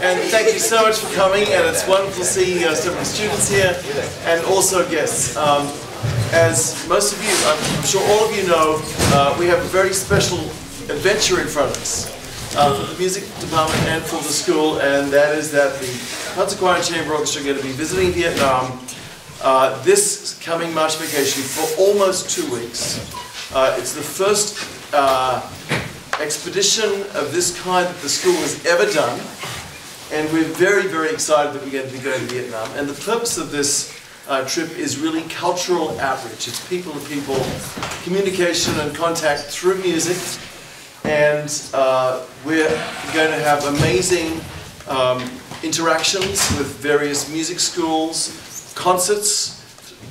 And thank you so much for coming, and it's wonderful to see so many students here, and also guests. As most of you, I'm sure all of you know, we have a very special adventure in front of us for the music department and for the school, and that is that the Concert Choir and Chamber Orchestra are going to be visiting Vietnam this coming March vacation for almost 2 weeks. It's the first expedition of this kind that the school has ever done, and we're very, very excited that we're going to be going to Vietnam. And the purpose of this trip is really cultural outreach. It's people-to-people communication and contact through music, and we're going to have amazing interactions with various music schools, concerts,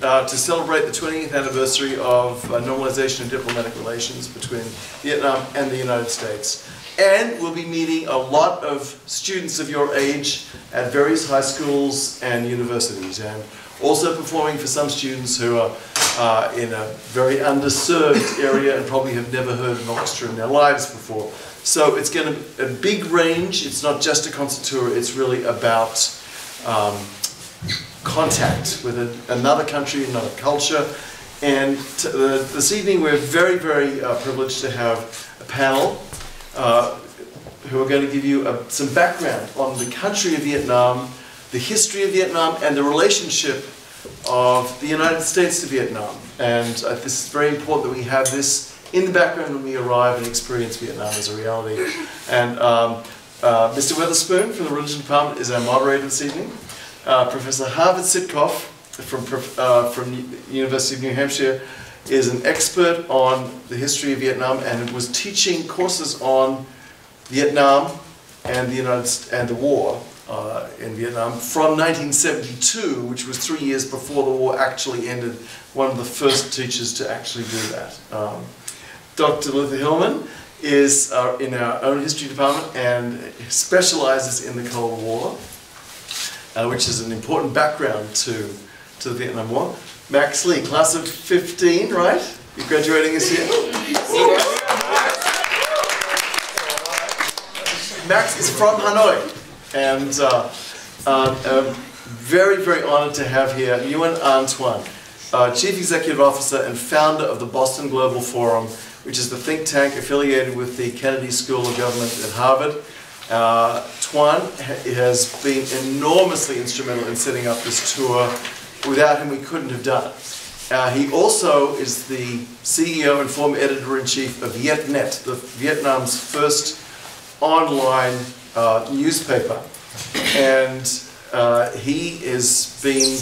to celebrate the 20th anniversary of normalization and diplomatic relations between Vietnam and the United States. And we'll be meeting a lot of students of your age at various high schools and universities, and also performing for some students who are in a very underserved area and probably have never heard an orchestra in their lives before. So it's going to be a big range. It's not just a concert tour, it's really about contact with another country, another culture. And this evening we're very, very privileged to have a panel who are going to give you some background on the country of Vietnam, the history of Vietnam, and the relationship of the United States to Vietnam. And this is very important that we have this in the background when we arrive and experience Vietnam as a reality. And Mr. Weatherspoon from the Religion Department is our moderator this evening. Professor Sitkoff from University of New Hampshire is an expert on the history of Vietnam and was teaching courses on Vietnam and the war in Vietnam from 1972, which was 3 years before the war actually ended. One of the first teachers to actually do that. Dr. Luther-Hillman is in our own history department and specializes in the Cold War, which is an important background to the Vietnam War. Max Lee, class of 15, right? You're graduating this year? Max is from Hanoi, and very, very honored to have here Nguyen Tuan, Chief Executive Officer and founder of the Boston Global Forum, which is the think tank affiliated with the Kennedy School of Government at Harvard. Tuan has been enormously instrumental in setting up this tour. Without him, we couldn't have done it. He also is the CEO and former editor-in-chief of VietNamNet, Vietnam's first online newspaper. And he has been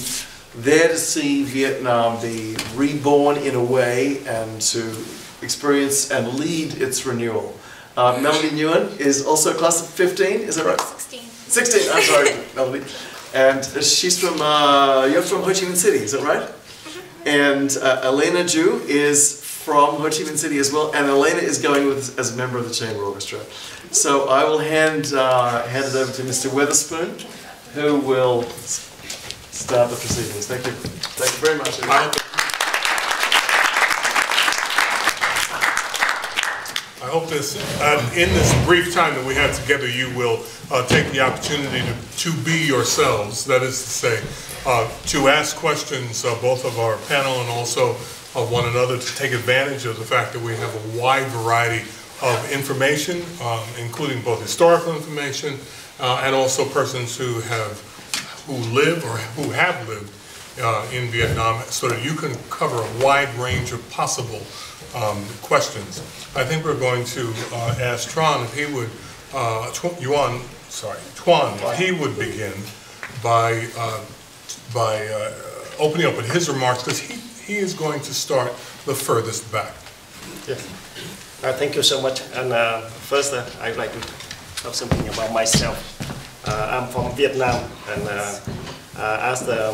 there to see Vietnam be reborn in a way and to experience and lead its renewal. Melody Nguyen is also class of 15, is that right? 16. 16, I'm sorry, Melody. And she's from, you're from Ho Chi Minh City, is that right? And Ellena Ju is from Ho Chi Minh City as well, and Ellena is going with us as a member of the Chamber Orchestra. So I will hand it over to Mr. Weatherspoon, who will start the proceedings. Thank you. Thank you very much. I hope this, in this brief time that we have together, you will take the opportunity to be yourselves, that is to say, to ask questions both of our panel and also of one another, to take advantage of the fact that we have a wide variety of information, including both historical information and also persons who live or who have lived in Vietnam, so that you can cover a wide range of possible questions. I think we're going to ask Tuan if he would, Tuan, if he would begin by opening up with his remarks, because he is going to start the furthest back. Yes. Thank you so much. And first, I'd like to talk something about myself. I'm from Vietnam, and as the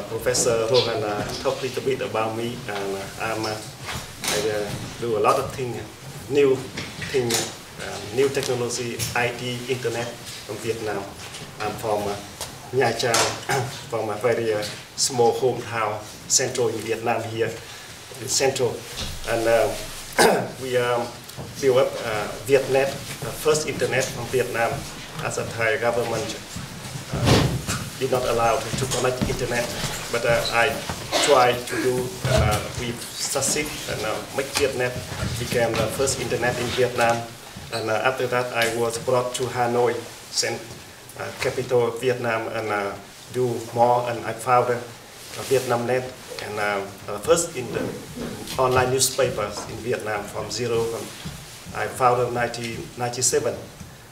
Professor Rohan talked a little bit about me, and I do a lot of things, new technology, IT, internet from Vietnam. I'm from Nha Trang, from a very small hometown, central in Vietnam here, in central. And we built up VietNet, the first internet from Vietnam, as a Thai government did not allow to connect internet, but I tried to do, we succeed and make VietNet became the first internet in Vietnam. And after that, I was brought to Hanoi, capital of Vietnam, and do more. And I founded VietNamNet, and first in the online newspapers in Vietnam from zero. I founded in 1997.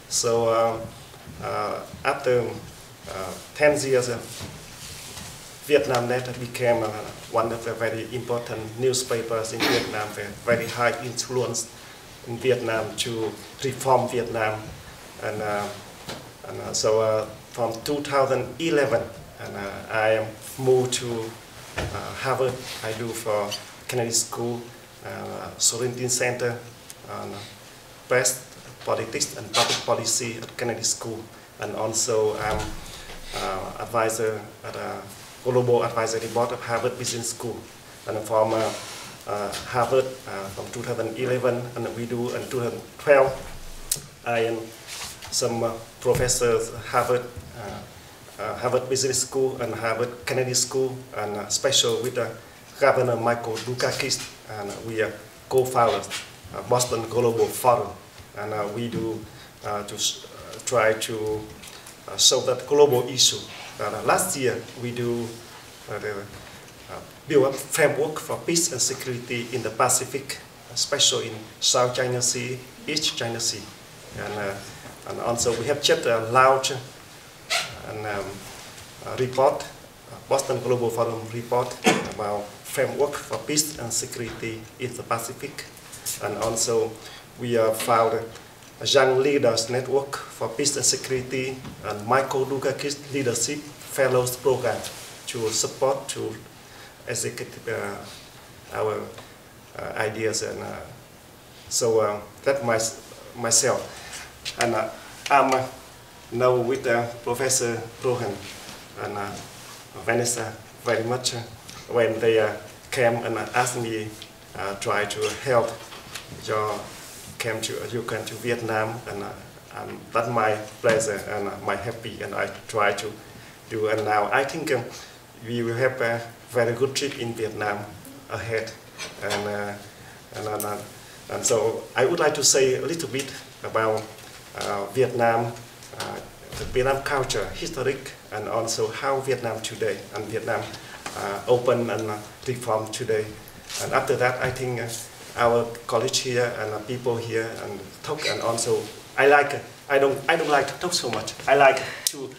So after 10 years, VietNamNet became one of the very important newspapers in Vietnam, very high influence in Vietnam to reform Vietnam. And so from 2011, and I moved to Harvard. I do for Kennedy School, Sorentin Center on Press, Politics and Public Policy at Kennedy School. And also I'm advisor at a Global Advisory Board of Harvard Business School. And from Harvard from 2011, and we do in 2012. I am some professors Harvard Harvard Business School and Harvard Kennedy School, and special with Governor Michael Dukakis, and we are co-founders Boston Global Forum, and we do to try to solve that global issue. Last year we do build up framework for peace and security in the Pacific, especially in South China Sea, East China Sea, and also we have just launched a report, Boston Global Forum report about framework for peace and security in the Pacific, and also we have founded a Young Leaders Network for Peace and Security and Michael Dukakis Leadership Fellows Program to support to execute our ideas, and so that's myself, and I'm now with Professor Rohan and Vanessa very much when they came and asked me try to help you came to Vietnam, and that's my pleasure and my happy, and I try to do. And now I think we will have a very good trip in Vietnam ahead, and so I would like to say a little bit about Vietnam, the Vietnam culture, historic, and also how Vietnam today and Vietnam open and reform today. And after that, I think our college here and people here and talk, and also I don't like to talk so much. I like to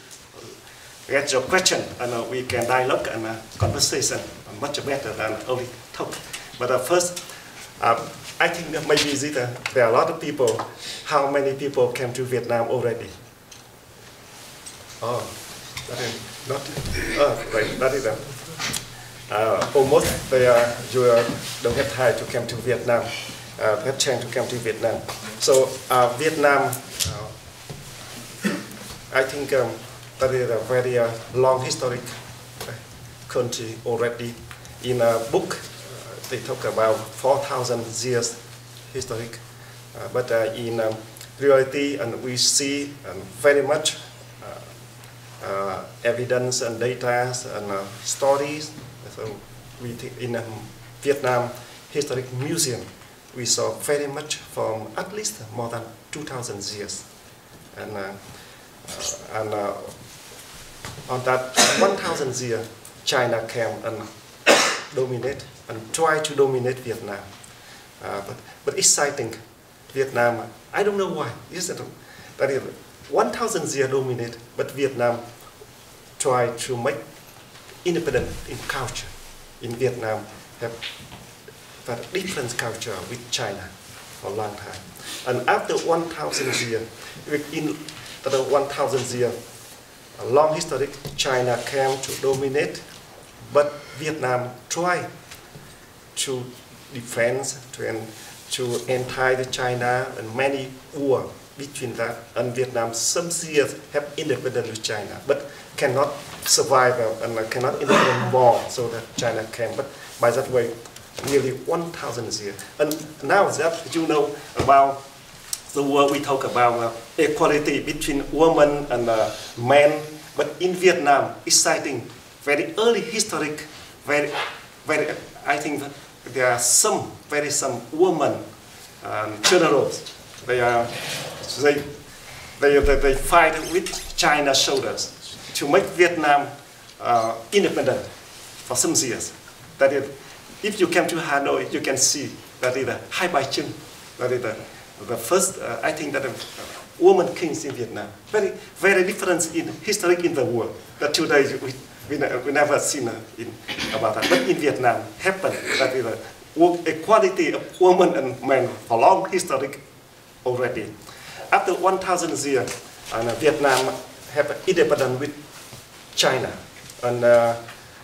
get your question, and we can dialogue and conversation much better than only talk. But first, I think maybe there are a lot of people. How many people came to Vietnam already? Oh, that is not. Right, that is almost you don't have time to come to Vietnam. Have chance to come to Vietnam. So Vietnam, I think that is a very long historic country already. In a book, they talk about 4,000 years historic, but in reality, and we see very much evidence and data and stories. So we think in Vietnam Historic Museum, we saw very much from at least more than 2,000 years, and on that 1,000 years, China came and dominate and try to dominate Vietnam. But exciting, Vietnam, I don't know why. That is 1,000 years dominate, but Vietnam try to make independent in culture. In Vietnam, have a different culture with China for a long time. And after 1,000 years, within the 1,000 years, a long history, China came to dominate, but Vietnam tried to defend, to anti China, and many war between that, and Vietnam some years have independence with China, but cannot survive and cannot independent more, so that China came. But by that way, nearly 1,000 years. And now that you know about the world we talk about equality between women and men, but in Vietnam, exciting, very early historic, very, I think there are some women generals. They fight with China's shoulders to make Vietnam independent for some years. That is, if you come to Hanoi, you can see that is the Hai Bai Chinh. That is the first, I think, that woman kings in Vietnam. Very, very different in history in the world. That today we never seen about that. But in Vietnam, happened. That is the equality of women and men for long history already. After 1,000 years, Vietnam have independence with China,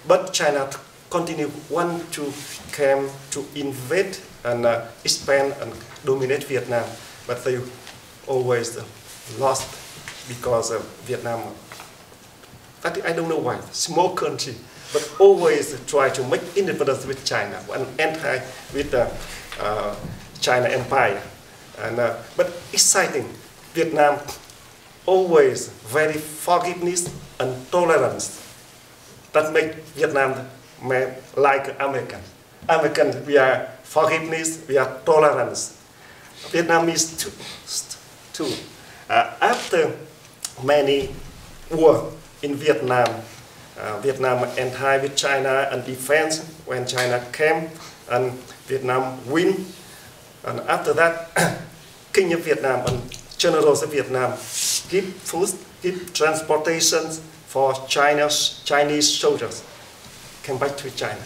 but China continue want to come to invade and expand and dominate Vietnam, but they always lost because of Vietnam. I don't know why, small country, but always try to make independence with China and anti with the China Empire. But exciting, Vietnam always very forgiveness and tolerance. That make Vietnam like American. American, we are forgiveness, we are tolerance. Vietnamese too. After many wars in Vietnam, Vietnam anti with China and defense when China came, and Vietnam win. And after that, King of Vietnam and generals of Vietnam give food, give transportation for Chinese soldiers, came back to China.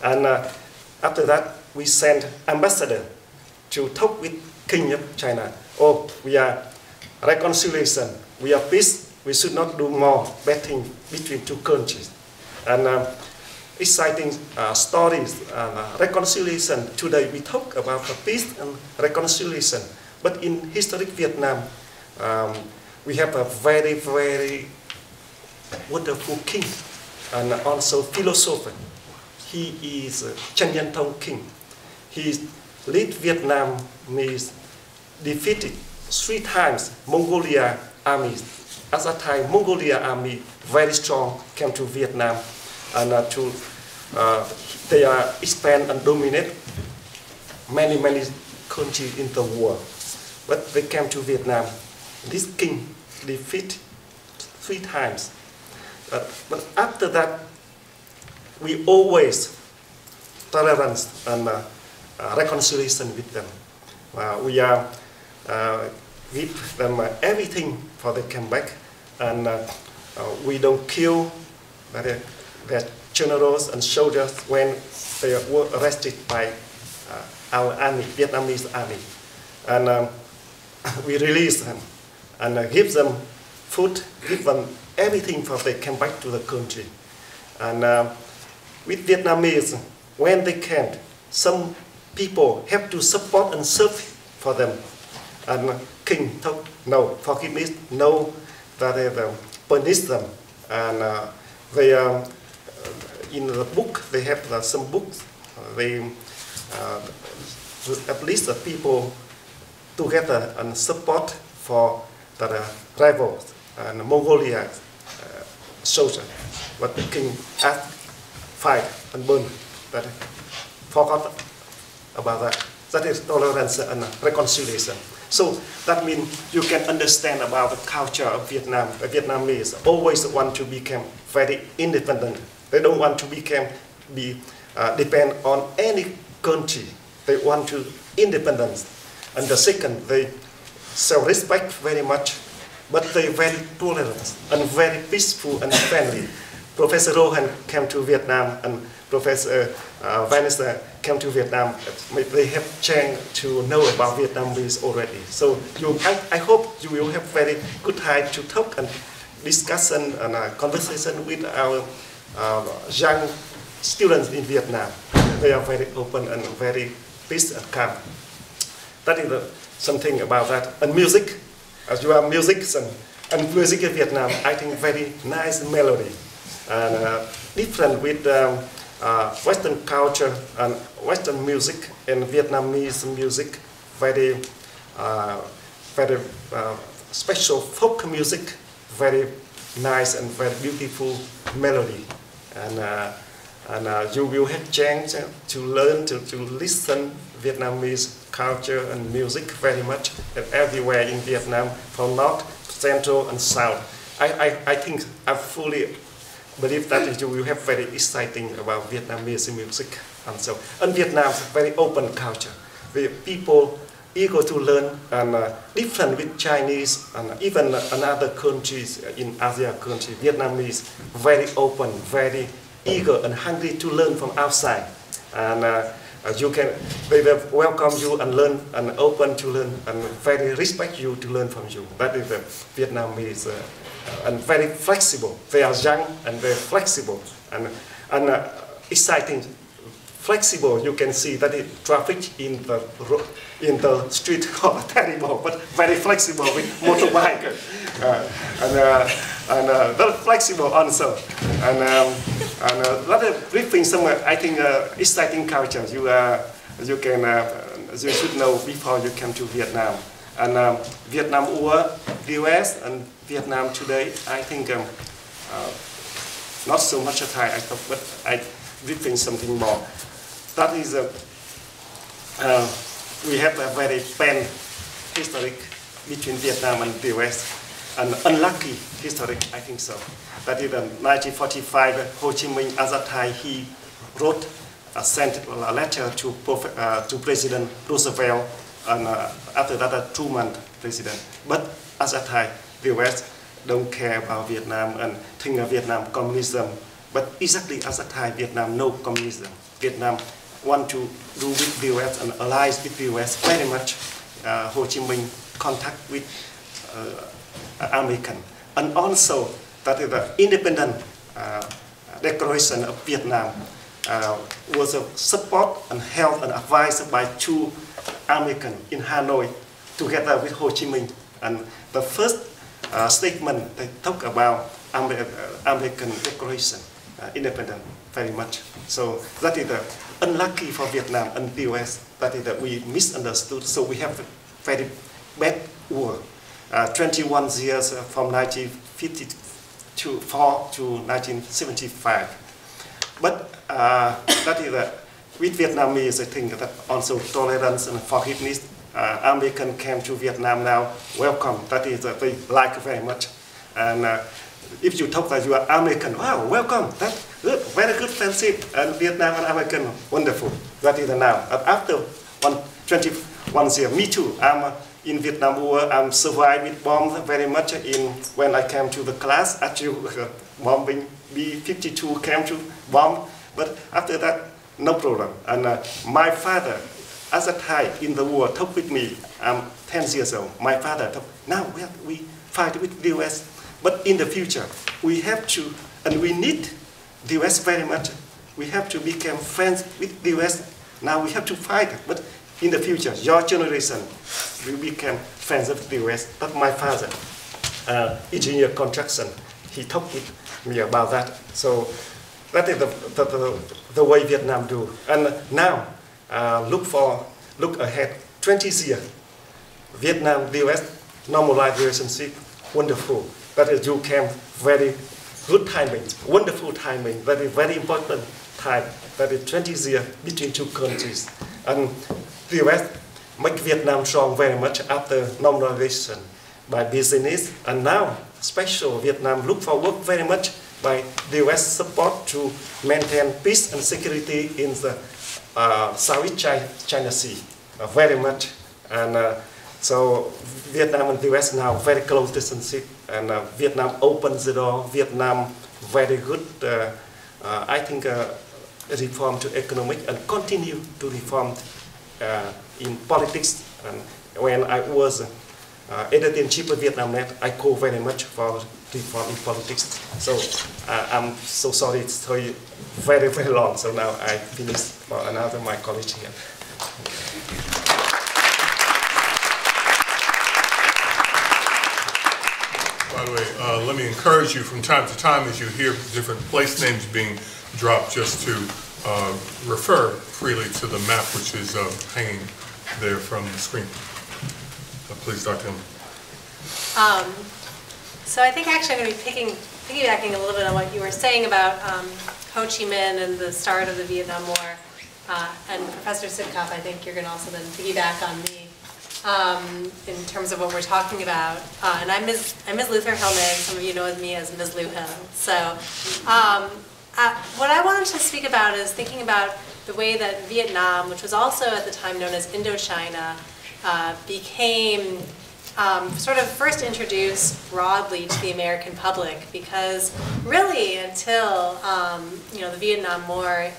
And after that, we sent ambassador to talk with King of China. Oh, we are reconciliation, we are peace, we should not do more bad things between two countries. And exciting stories, reconciliation. Today we talk about the peace and reconciliation. But in historic Vietnam, we have a very, very wonderful king and also philosopher. He is Trần Nhân Tông king. He led Vietnam, means defeated 3 times Mongolia armies. At that time, Mongolia army very strong came to Vietnam and they are expand and dominate many countries in the world. But they came to Vietnam. This king defeated 3 times. But after that, we always tolerance and reconciliation with them. We are give them everything for they come back, and we don't kill their generals and soldiers when they were arrested by our army, Vietnamese army, and we release them and give them food, give them everything for they come back to the country. And with Vietnamese, when they can't, some people have to support and serve for them. And king told, no, forgiveness, no, that they punish them. And they in the book, they have some books, they at least the people together and support for the rebels and Mongolia soldier. But the king asked, fight and burn, that forgot about that. That is tolerance and reconciliation. So that means you can understand about the culture of Vietnam. The Vietnamese always want to become very independent. They don't want to depend on any country. They want to independence. And the second, they self-respect very much, but they very tolerant and very peaceful and friendly. Professor Rohan came to Vietnam and Professor Vanessa came to Vietnam. They have chance to know about Vietnamese already. So I hope you will have very good time to talk and discussion and conversation with our young students in Vietnam. They are very open and very peace and calm. That is something about that. And music, as you are musician, and music in Vietnam, I think very nice melody. And different with Western culture and Western music and Vietnamese music, very very special folk music, very nice and very beautiful melody. And you will have chance to learn, to listen Vietnamese culture and music very much everywhere in Vietnam, from North, Central, and South. I think I fully believe that you will have very exciting about Vietnamese music. And Vietnam is a very open culture, where people eager to learn and different with Chinese and even another countries in Asia country. Vietnamese very open, very eager and hungry to learn from outside. And they will welcome you and learn and open to learn and very respect you to learn from you. That is the Vietnamese and very flexible. They are young and very flexible and exciting. Flexible, you can see that the traffic in the street are terrible, but very flexible with motorbike and very flexible also. And lot of briefing somewhere. I think exciting culture. You should know before you come to Vietnam. And Vietnam war, the US and Vietnam today. I think not so much as I thought, but I briefing something more. That is, we have a very pain historic between Vietnam and the US, an unlucky historic, I think so. That is in 1945, Ho Chi Minh, at that time, he wrote, sent a letter to President Roosevelt, and after that, Truman president. But at that time, the US don't care about Vietnam and think of Vietnam communism. But exactly at that time, Vietnam no communism. Vietnam want to do with the US and allies with the US very much. Ho Chi Minh contact with American. And also, that is the independent declaration of Vietnam was a support and help and advised by two Americans in Hanoi together with Ho Chi Minh. And the first statement they talk about American declaration, independent very much. So that is unlucky for Vietnam and the US. That is that we misunderstood. So we have a very bad war. 21 years from 1954 to 1975. But that is with Vietnamese, I think that also tolerance and forgiveness. American came to Vietnam now, welcome. That is they like very much. And if you talk that you are American, wow, welcome. That's good, very good friendship. And Vietnam and American, wonderful. That is now. After 21 years, me too. I'm in Vietnam War. I'm survived with bombs very much. When I came to the class, actually bombing B-52 came to bomb. But after that, no problem. And my father, at that time in the war, talked with me. I'm 10 years old. My father talked. Now we fight with the US. But in the future, we have to, and we need the US very much. We have to become friends with the US. Now we have to fight, but in the future, your generation will become friends of the US. But my father, engineer construction, he talked with me about that. So that is the way Vietnam do. And now, look ahead, 20 years, Vietnam, the US, normalized relationship, wonderful. That is, you came very good timing, wonderful timing, that is very important time. That is 20 years between two countries. And the US make Vietnam strong very much after normalization by business. And now, special Vietnam look forward very much by the US support to maintain peace and security in the Southeast China Sea, very much. And so Vietnam and the US now very close relationship, and Vietnam opens the door. Vietnam very good, I think, reform to economic and continue to reform in politics. And when I was editor-in-chief of VietNamNet, I call very much for reform in politics. So I'm so sorry it's very, very long. So now I finish for another my colleague here. By the way, let me encourage you from time to time as you hear different place names being dropped, just to refer freely to the map which is hanging there from the screen. Please, Dr. Nguyen. So I think actually I'm going to be piggybacking a little bit on what you were saying about Ho Chi Minh and the start of the Vietnam War. And Professor Sitkoff, I think you're going to also then piggyback on me in terms of what we're talking about. And I'm Ms. Luther-Hillman. Some of you know me as Ms. Lu-Hill. So what I wanted to speak about is thinking about the way that Vietnam, which was also at the time known as Indochina, became sort of first introduced broadly to the American public, because really until the Vietnam War,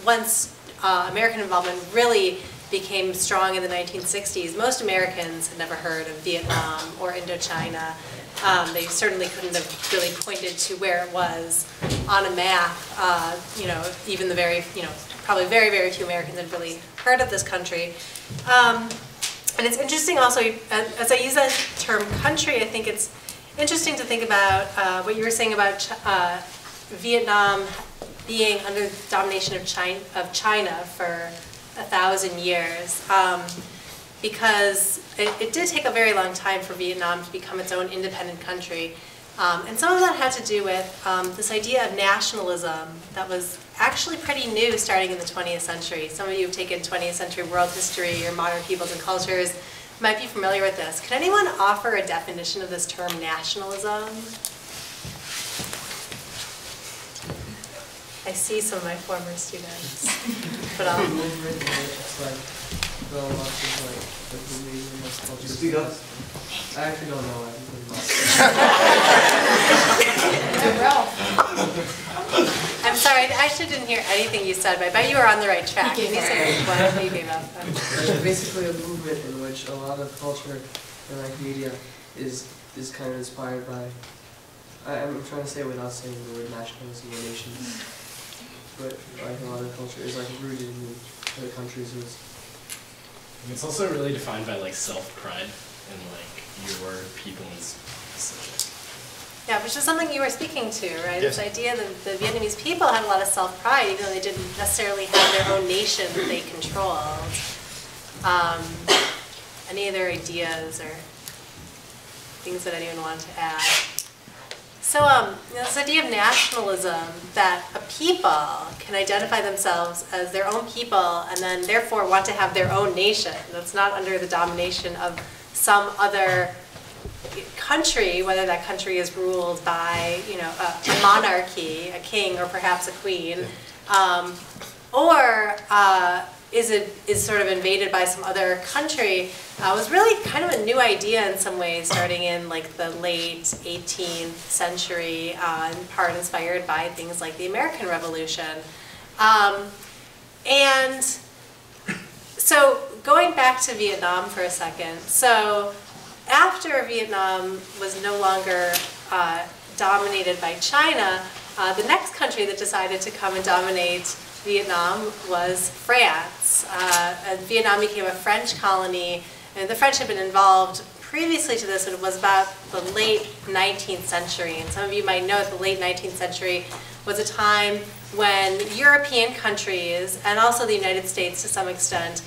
once American involvement really became strong in the 1960s, most Americans had never heard of Vietnam or Indochina. They certainly couldn't have really pointed to where it was on a map. Even the probably very, very few Americans had really heard of this country. And it's interesting also, as I use that term country, I think it's interesting to think about what you were saying about Vietnam being under the domination of China for 1,000 years. Because it did take a very long time for Vietnam to become its own independent country. And some of that had to do with this idea of nationalism that was actually pretty new starting in the 20th century. Some of you have taken 20th century world history or modern peoples and cultures might be familiar with this. Can anyone offer a definition of this term nationalism? I see some of my former students, but I'll... Speak up. I actually don't know. I'm sorry, I actually didn't hear anything you said, but I bet you were on the right track. Can you say what you gave up? Basically a movement in which a lot of culture and like media is kind of inspired by, I'm trying to say it without saying the word nationalism or nation, but like a lot of culture is like rooted in other countries. It's also really defined by like self-pride and like your people's subject. Yeah, which is something you were speaking to, right? Yes. This idea that the Vietnamese people had a lot of self-pride, even though they didn't necessarily have their own nation that they controlled. Any other ideas or things that anyone wanted to add? So this idea of nationalism, that a people can identify themselves as their own people and then therefore want to have their own nation that's not under the domination of some other country, whether that country is ruled by a monarchy, a king, or perhaps a queen, or is sort of invaded by some other country, was really kind of a new idea in some ways, starting in like the late 18th century, in part inspired by things like the American Revolution. And so going back to Vietnam for a second, so after Vietnam was no longer dominated by China, the next country that decided to come and dominate Vietnam was France. And Vietnam became a French colony, and the French had been involved previously to this, and it was about the late 19th century. And some of you might know that the late 19th century was a time when European countries, and also the United States to some extent,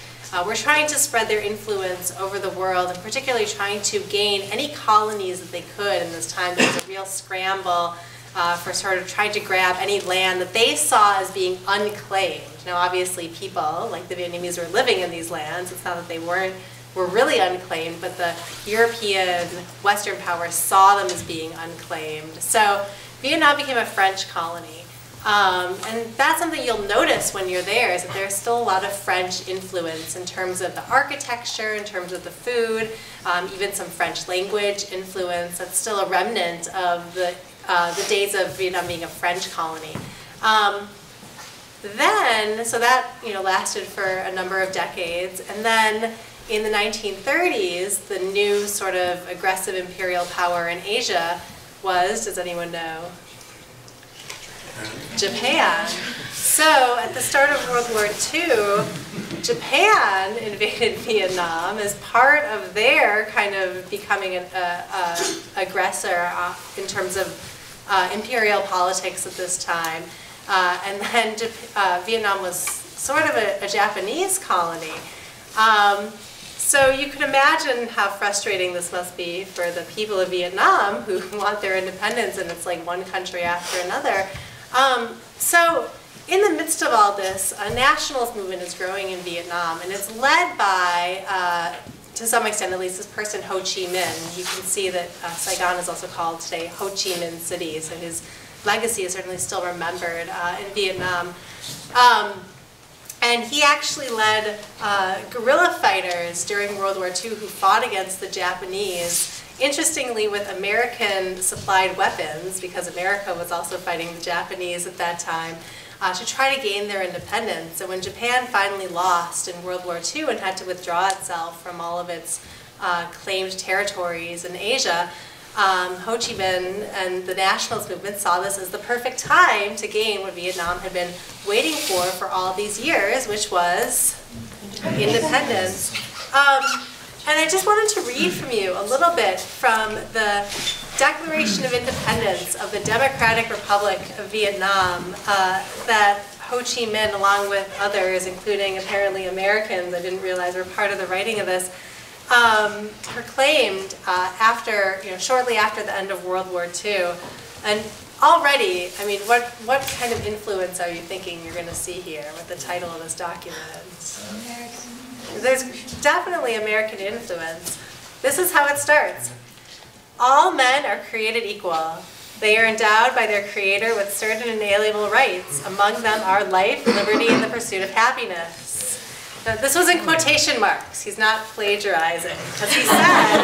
were trying to spread their influence over the world, and particularly trying to gain any colonies that they could. In this time, there was a real scramble for sort of trying to grab any land that they saw as being unclaimed. Now, obviously, people like the Vietnamese were living in these lands. It's not that they were really unclaimed, but the European Western powers saw them as being unclaimed. So Vietnam became a French colony. And that's something you'll notice when you're there, is that there's still a lot of French influence in terms of the architecture, in terms of the food, even some French language influence. That's still a remnant of the days of Vietnam being a French colony. So that lasted for a number of decades, and then in the 1930s, the new sort of aggressive imperial power in Asia was, does anyone know? Japan. So at the start of World War II, Japan invaded Vietnam as part of their kind of becoming an aggressor in terms of imperial politics at this time. And then Vietnam was sort of a Japanese colony. So you can imagine how frustrating this must be for the people of Vietnam who want their independence, and it's like one country after another. So in the midst of all this, a nationalist movement is growing in Vietnam, and it's led by, to some extent at least, this person Ho Chi Minh. You can see that Saigon is also called today Ho Chi Minh City, so his legacy is certainly still remembered in Vietnam. And he actually led guerrilla fighters during World War II who fought against the Japanese, interestingly with American-supplied weapons, because America was also fighting the Japanese at that time, to try to gain their independence. And when Japan finally lost in World War II and had to withdraw itself from all of its claimed territories in Asia, Ho Chi Minh and the nationalist movement saw this as the perfect time to gain what Vietnam had been waiting for all these years, which was independence. And I just wanted to read from you a little bit from the Declaration of Independence of the Democratic Republic of Vietnam that Ho Chi Minh, along with others, including apparently Americans, I didn't realize were part of the writing of this, proclaimed shortly after the end of World War II. And already, I mean, what kind of influence are you thinking you're going to see here with the title of this document? American. There's definitely American influence. This is how it starts. All men are created equal. They are endowed by their Creator with certain inalienable rights. Among them are life, liberty, and the pursuit of happiness. Now, this was in quotation marks. He's not plagiarizing. Because he said,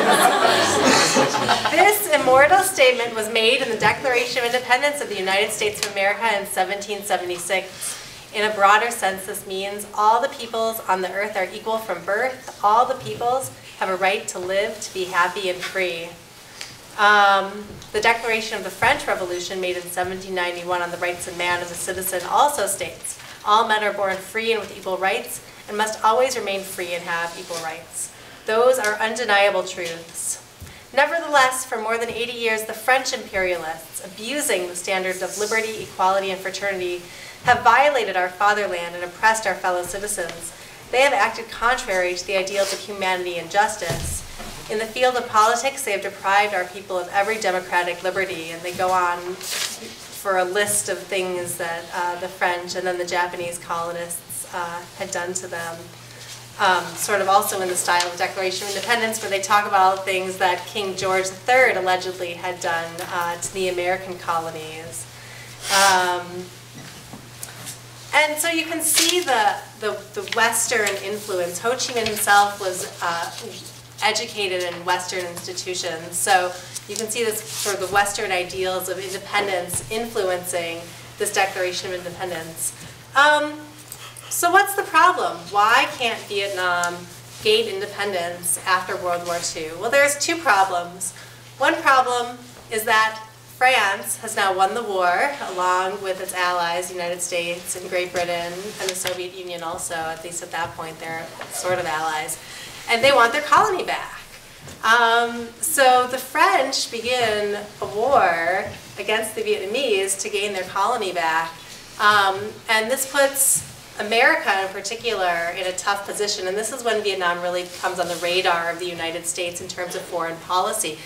this immortal statement was made in the Declaration of Independence of the United States of America in 1776. In a broader sense, this means all the peoples on the earth are equal from birth. All the peoples have a right to live, to be happy and free. The Declaration of the French Revolution, made in 1791 on the rights of man as a citizen, also states, all men are born free and with equal rights, and must always remain free and have equal rights. Those are undeniable truths. Nevertheless, for more than 80 years, the French imperialists, abusing the standards of liberty, equality, and fraternity, have violated our fatherland and oppressed our fellow citizens. They have acted contrary to the ideals of humanity and justice. In the field of politics, they have deprived our people of every democratic liberty, and they go on for a list of things that the French and then the Japanese colonists had done to them. Sort of also in the style of Declaration of Independence, where they talk about all the things that King George III allegedly had done to the American colonies. And so you can see the Western influence. Ho Chi Minh himself was educated in Western institutions, so you can see this sort of the Western ideals of independence influencing this Declaration of Independence. So what's the problem? Why can't Vietnam gain independence after World War II? Well, there's two problems. One problem is that France has now won the war, along with its allies, the United States and Great Britain, and the Soviet Union also, at least at that point, they're sort of allies. And they want their colony back. So the French begin a war against the Vietnamese to gain their colony back. And this puts America in particular in a tough position, and this is when Vietnam really comes on the radar of the United States in terms of foreign policy.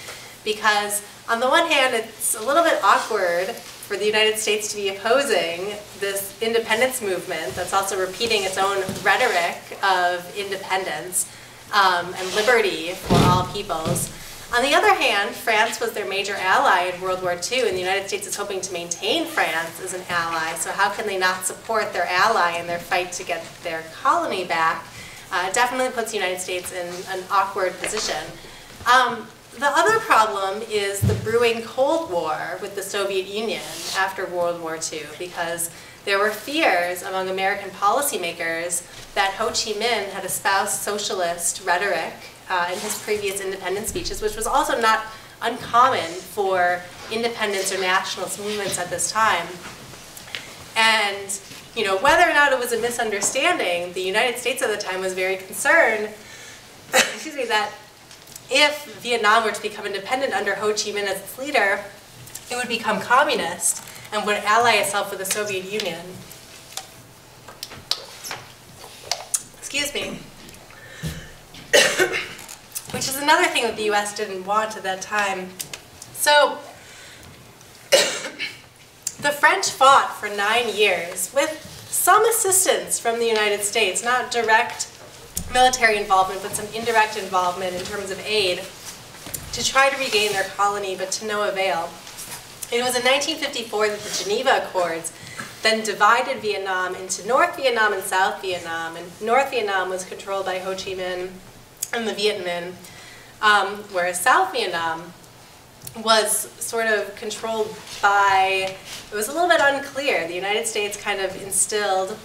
Because on the one hand, it's a little bit awkward for the United States to be opposing this independence movement that's also repeating its own rhetoric of independence and liberty for all peoples. On the other hand, France was their major ally in World War II, and the United States is hoping to maintain France as an ally, so how can they not support their ally in their fight to get their colony back? It definitely puts the United States in an awkward position. The other problem is the brewing Cold War with the Soviet Union after World War II, because there were fears among American policymakers that Ho Chi Minh had espoused socialist rhetoric in his previous independence speeches, which was also not uncommon for independence or nationalist movements at this time. And whether or not it was a misunderstanding, the United States at the time was very concerned excuse me, that if Vietnam were to become independent under Ho Chi Minh as its leader, it would become communist and would ally itself with the Soviet Union. Excuse me. which is another thing that the US didn't want at that time. So the French fought for 9 years with some assistance from the United States, not direct military involvement, but some indirect involvement in terms of aid, to try to regain their colony, but to no avail. It was in 1954 that the Geneva Accords then divided Vietnam into North Vietnam and South Vietnam, and North Vietnam was controlled by Ho Chi Minh and the Viet Minh, whereas South Vietnam was sort of controlled by, it was a little bit unclear. The United States kind of instilled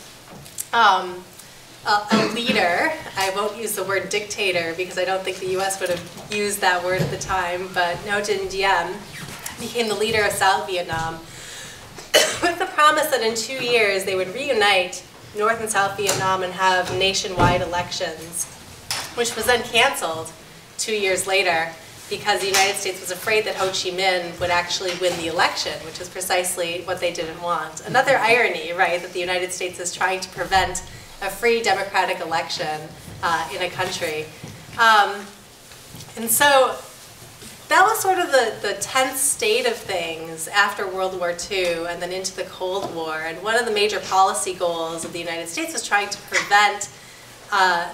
a leader. I won't use the word dictator because I don't think the US would have used that word at the time, but Ngo Dinh became the leader of South Vietnam with the promise that in 2 years they would reunite North and South Vietnam and have nationwide elections, which was then canceled 2 years later because the United States was afraid that Ho Chi Minh would actually win the election, which is precisely what they didn't want. Another irony, right, that the United States is trying to prevent a free democratic election in a country. And so that was sort of the tense state of things after World War II and then into the Cold War. And one of the major policy goals of the United States was trying to prevent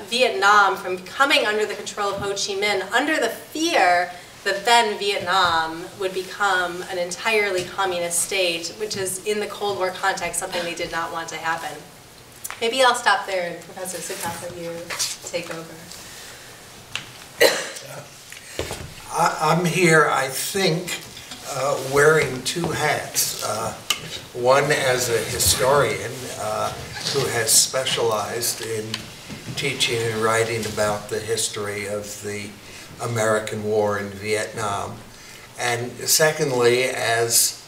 Vietnam from coming under the control of Ho Chi Minh under the fear that then Vietnam would become an entirely communist state, which is in the Cold War context something they did not want to happen. Maybe I'll stop there and Professor Sitkoff, let you take over. I'm here, I think, wearing two hats. One as a historian who has specialized in teaching and writing about the history of the American War in Vietnam. And secondly, as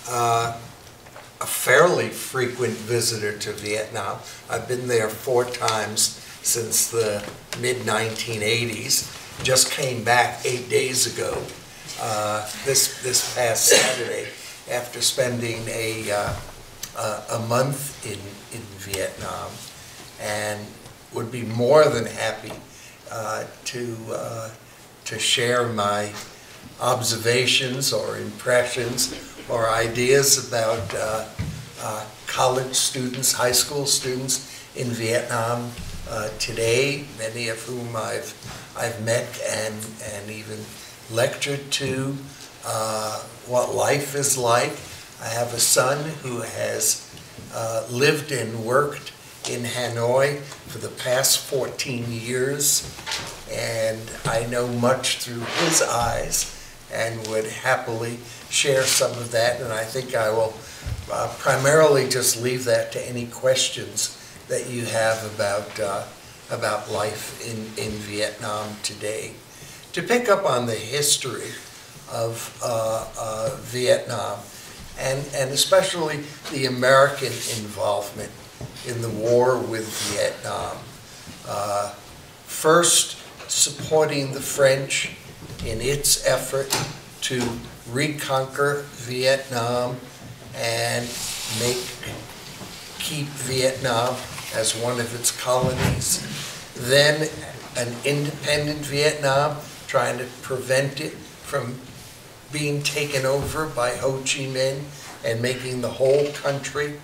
a fairly frequent visitor to Vietnam. I've been there 4 times since the mid-1980s. Just came back 8 days ago, this past Saturday, after spending a month in Vietnam, and would be more than happy to share my observations or impressions or ideas about college students, high school students in Vietnam today, many of whom I've met and even lectured to, what life is like. I have a son who has lived and worked in Hanoi for the past 14 years, and I know much through his eyes and would happily share some of that, and I think I will primarily just leave that to any questions that you have about life in Vietnam today. To pick up on the history of Vietnam, and especially the American involvement in the war with Vietnam. First, supporting the French in its effort to reconquer Vietnam and keep Vietnam as one of its colonies. Then an independent Vietnam, trying to prevent it from being taken over by Ho Chi Minh and making the whole country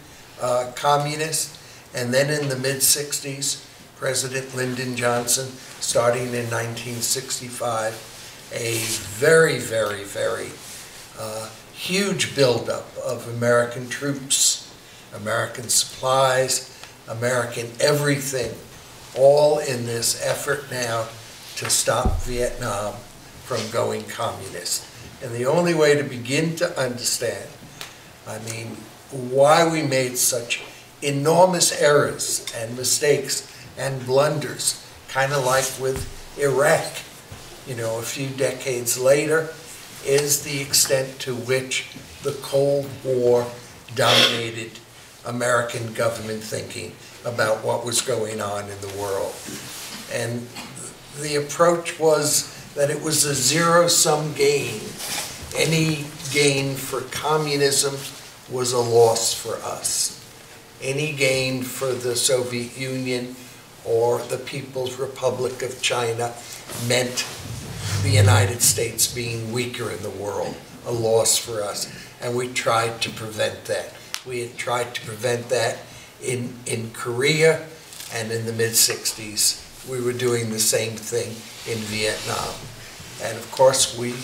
communist. And then in the mid-60s, President Lyndon Johnson, starting in 1965, a very, very, very huge buildup of American troops, American supplies, American everything, all in this effort now to stop Vietnam from going communist. And the only way to begin to understand, I mean, why we made such enormous errors and mistakes and blunders, kind of like with Iraq, you know, a few decades later, is the extent to which the Cold War dominated American government thinking about what was going on in the world. And the approach was that it was a zero-sum game. Any gain for communism was a loss for us. Any gain for the Soviet Union or the People's Republic of China meant the United States being weaker in the world, a loss for us. And we tried to prevent that. We had tried to prevent that in Korea, and in the mid-60s, we were doing the same thing in Vietnam. And of course, we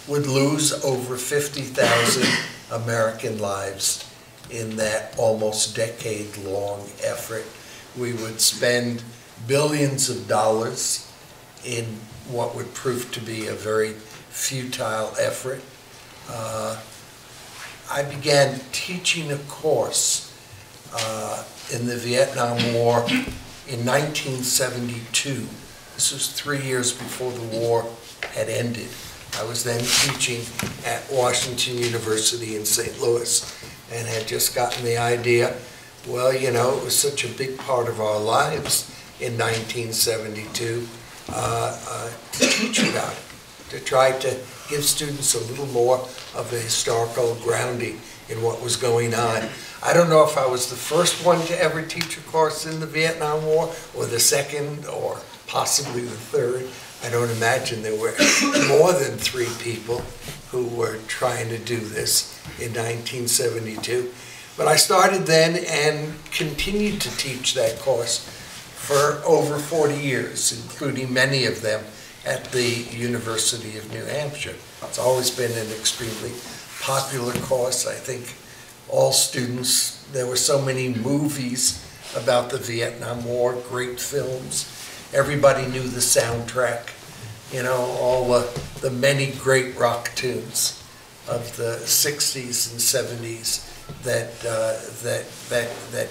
would lose over 50,000 American lives in that almost decade-long effort. We would spend billions of dollars in what would prove to be a very futile effort. I began teaching a course in the Vietnam War in 1972. This was 3 years before the war had ended. I was then teaching at Washington University in St. Louis and had just gotten the idea, well, you know, it was such a big part of our lives in 1972 to teach about it, to try to give students a little more of a historical grounding in what was going on. I don't know if I was the first one to ever teach a course in the Vietnam War, or the second, or possibly the third. I don't imagine there were more than 3 people who were trying to do this in 1972. But I started then and continued to teach that course for over 40 years, including many of them at the University of New Hampshire. It's always been an extremely popular course. I think all students, there were so many movies about the Vietnam War, great films. Everybody knew the soundtrack, you know, all the many great rock tunes of the 60s and 70s that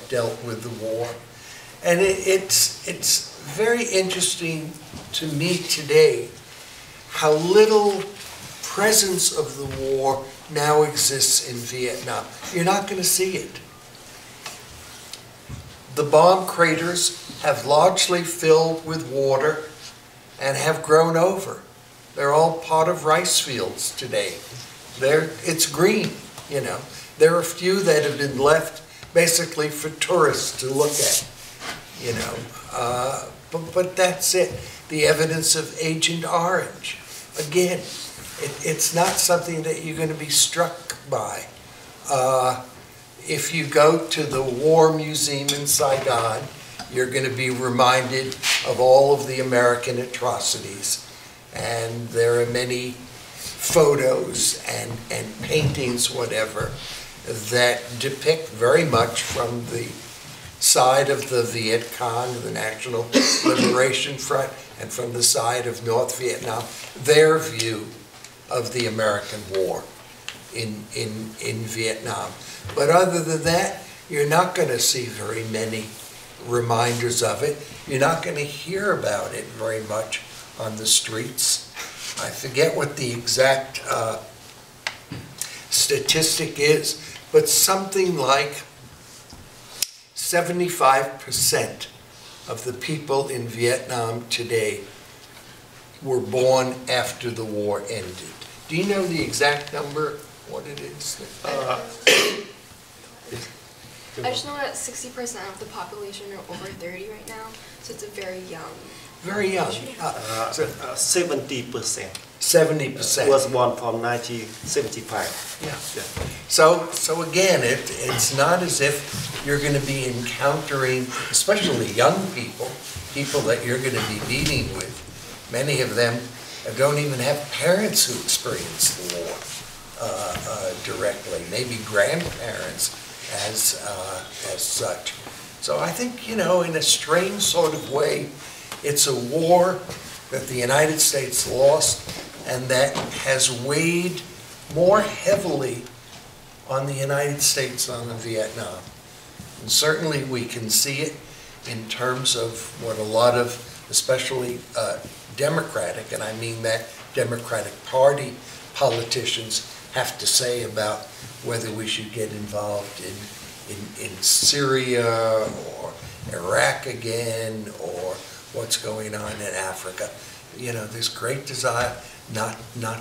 dealt with the war. And it's very interesting to me today how little presence of the war now exists in Vietnam. You're not going to see it. The bomb craters have largely filled with water and have grown over. They're all part of rice fields today. It's green, you know. There are a few that have been left basically for tourists to look at, you know. But that's it. The evidence of Agent Orange. Again, it's not something that you're going to be struck by. If you go to the War Museum in Saigon, you're going to be reminded of all of the American atrocities. And there are many photos and paintings, whatever, that depict very much from the side of the Viet Cong, the National Liberation Front, and from the side of North Vietnam, their view of the American war in Vietnam. But other than that, you're not going to see very many reminders of it. You're not going to hear about it very much on the streets. I forget what the exact statistic is, but something like 75% of the people in Vietnam today were born after the war ended. Do you know the exact number, what it is? I just know that 60% of the population are over 30 right now, so it's a very young. Very young. 70%. 70%. Was born from 1975. Yeah. So again, it's not as if you're going to be encountering, especially young people that you're going to be meeting with. Many of them don't even have parents who experienced the war directly, maybe grandparents as such. So I think, you know, in a strange sort of way, it's a war that the United States lost and that has weighed more heavily on the United States than on Vietnam. And certainly we can see it in terms of what a lot of, especially Democratic, and I mean that Democratic Party politicians have to say about whether we should get involved in Syria or Iraq again, or what's going on in Africa. You know, there's great desire not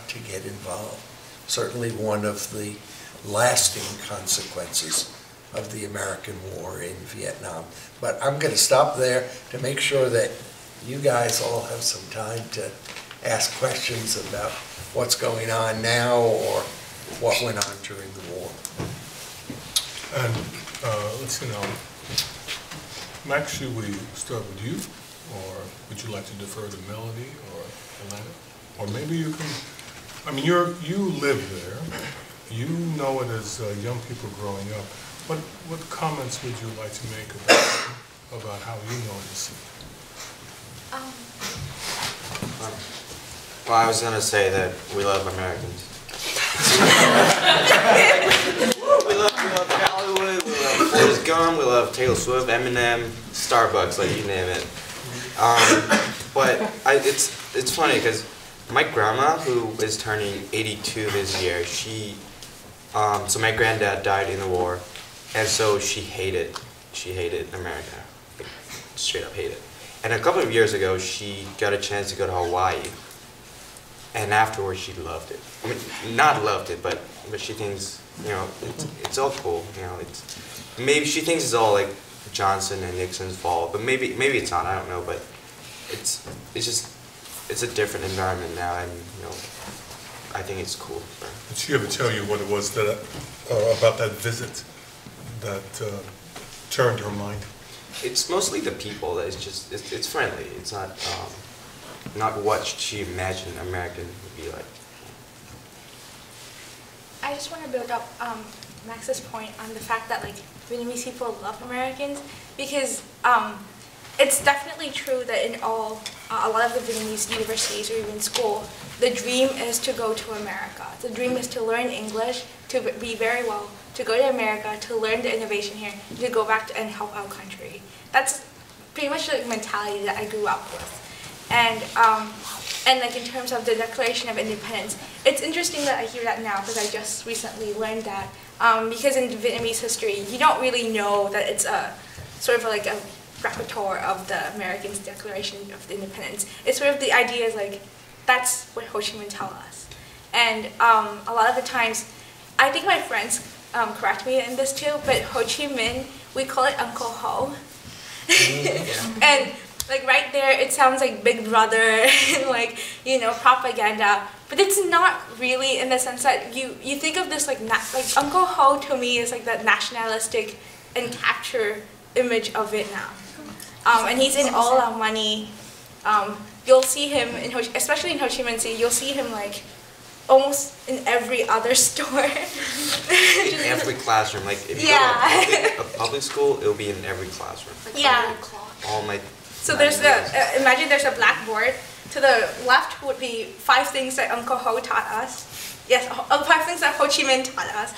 to get involved. Certainly one of the lasting consequences of the American war in Vietnam. But I'm going to stop there to make sure that you guys all have some time to ask questions about what's going on now or what went on during the war. And let's see now, Max, should we start with you? Or would you like to defer to Melody or Ellena? Or maybe you can, I mean, you live there. You know it as young people growing up. What comments would you like to make about how you notice it? Well, I was gonna say that we love Americans. we love Hollywood, we love Forrest Gump, we love Taylor Swift, Eminem, Starbucks, like you name it. But it's funny because my grandma, who is turning 82 this year, so my granddad died in the war, and so she hated America, like, straight up hated. And a couple of years ago, she got a chance to go to Hawaii, and afterwards she loved it. I mean, not loved it, but she thinks, you know, it's all cool. You know, maybe she thinks it's all like Johnson and Nixon's fault, but maybe it's not. I don't know, but it's a different environment now, and you know, I think it's cool. Did she ever tell you what it was that about that visit that turned her mind? It's mostly the people. That it's friendly. It's not what she imagined American would be like. I just want to build up Max's point on the fact that like Vietnamese people love Americans, because it's definitely true that in a lot of the Vietnamese universities or even school, the dream is to go to America. The dream is to learn English, to be very well, to go to America, to learn the innovation here, to go back and help our country. That's pretty much the mentality that I grew up with. And like in terms of the Declaration of Independence, it's interesting that I hear that now because I just recently learned that. Because in Vietnamese history, you don't really know that it's a sort of like a repertoire of the Americans' Declaration of Independence. It's sort of the idea is like, that's what Ho Chi Minh tell us. And a lot of the times, I think my friends correct me in this too, but Ho Chi Minh, we call it Uncle Ho. And like right there, it sounds like Big Brother and like, you know, propaganda. But it's not really, in the sense that you think of this like Uncle Ho to me is like that nationalistic and capture image of Vietnam. And he's in all our money. You'll see him, especially in Ho Chi Minh City, you'll see him like almost in every other store. In every classroom. Like if you go to a public school, it'll be in every classroom. Like yeah. All my. So there's imagine there's a blackboard. To the left would be 5 things that Uncle Ho taught us. Yes, 5 things that Ho Chi Minh taught us.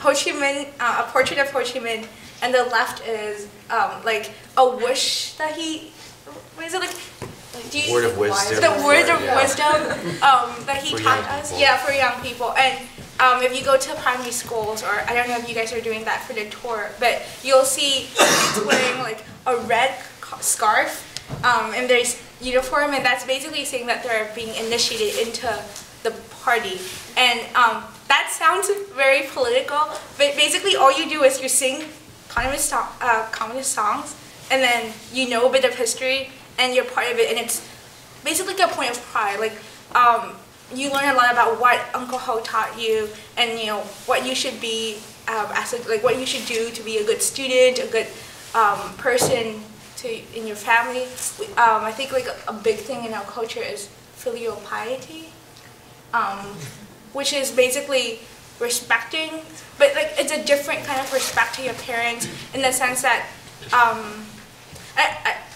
Ho Chi Minh, a portrait of Ho Chi Minh, and the left is like a wish that he, what is it like? Word of wisdom. The word of wisdom that he taught us. Yeah, for young people. And if you go to primary schools, or I don't know if you guys are doing that for the tour, but you'll see kids wearing like a red scarf in their uniform, and that's basically saying that they're being initiated into the party. And that sounds very political, but basically all you do is you sing communist songs, and then you know a bit of history, and you're part of it, and it's basically like a point of pride. Like you learn a lot about what Uncle Ho taught you, and you know what you should be like what you should do to be a good student, a good person in your family. I think like a big thing in our culture is filial piety, which is basically respecting, but like it's a different kind of respect to your parents in the sense that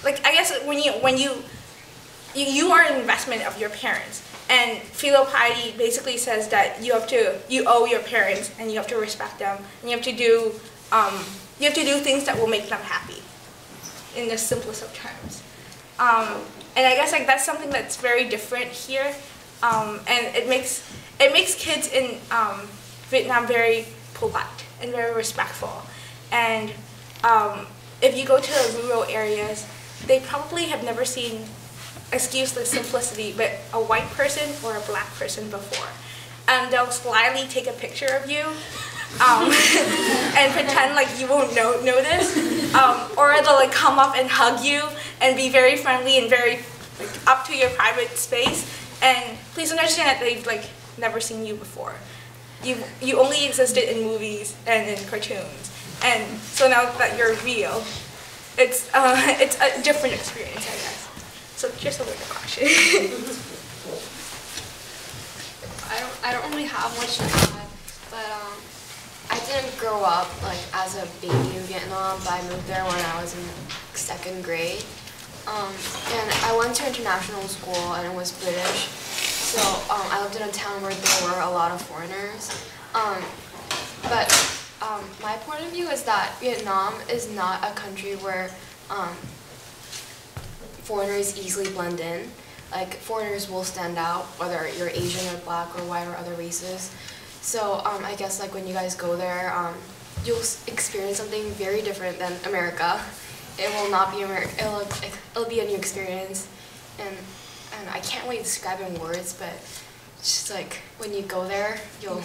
I guess when you are an investment of your parents, and filial piety basically says that you owe your parents, and you have to respect them, and you have to do things that will make them happy, in the simplest of terms. And I guess like that's something that's very different here, and it makes kids in Vietnam very polite and very respectful. And if you go to the rural areas, they probably have never seen, excuse the simplicity, but a white person or a black person before. And they'll slyly take a picture of you and pretend like you won't notice. Or they'll like come up and hug you and be very friendly and very like up to your private space, and please understand that they've like never seen you before. You only existed in movies and in cartoons, and so now that you're real, it's a different experience, I guess. So just a word of caution. I don't really have much to add, but I didn't grow up like as a baby in Vietnam, but I moved there when I was in 2nd grade. And I went to international school and it was British. So I lived in a town where there were a lot of foreigners. But my point of view is that Vietnam is not a country where foreigners easily blend in. Like, foreigners will stand out, whether you're Asian or black or white or other races. So I guess like when you guys go there, you'll experience something very different than America. It will not be America. It'll be a new experience, and I can't really describe it in words, but it's just like when you go there, you'll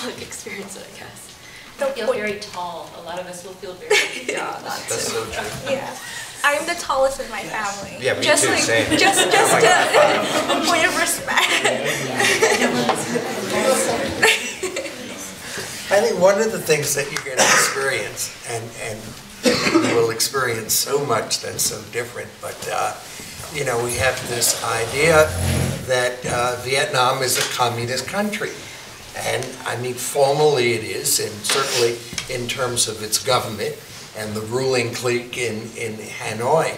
like experience it, I guess. You'll feel very tall. A lot of us will feel very yeah, That's so true. Yeah. I am the tallest in my family. Yeah, me just too, like, same. Just a point of respect. I think one of the things that you're going to experience, and you will experience so much that's so different, but you know, we have this idea that Vietnam is a communist country. And I mean, formally it is, and certainly in terms of its government and the ruling clique in Hanoi.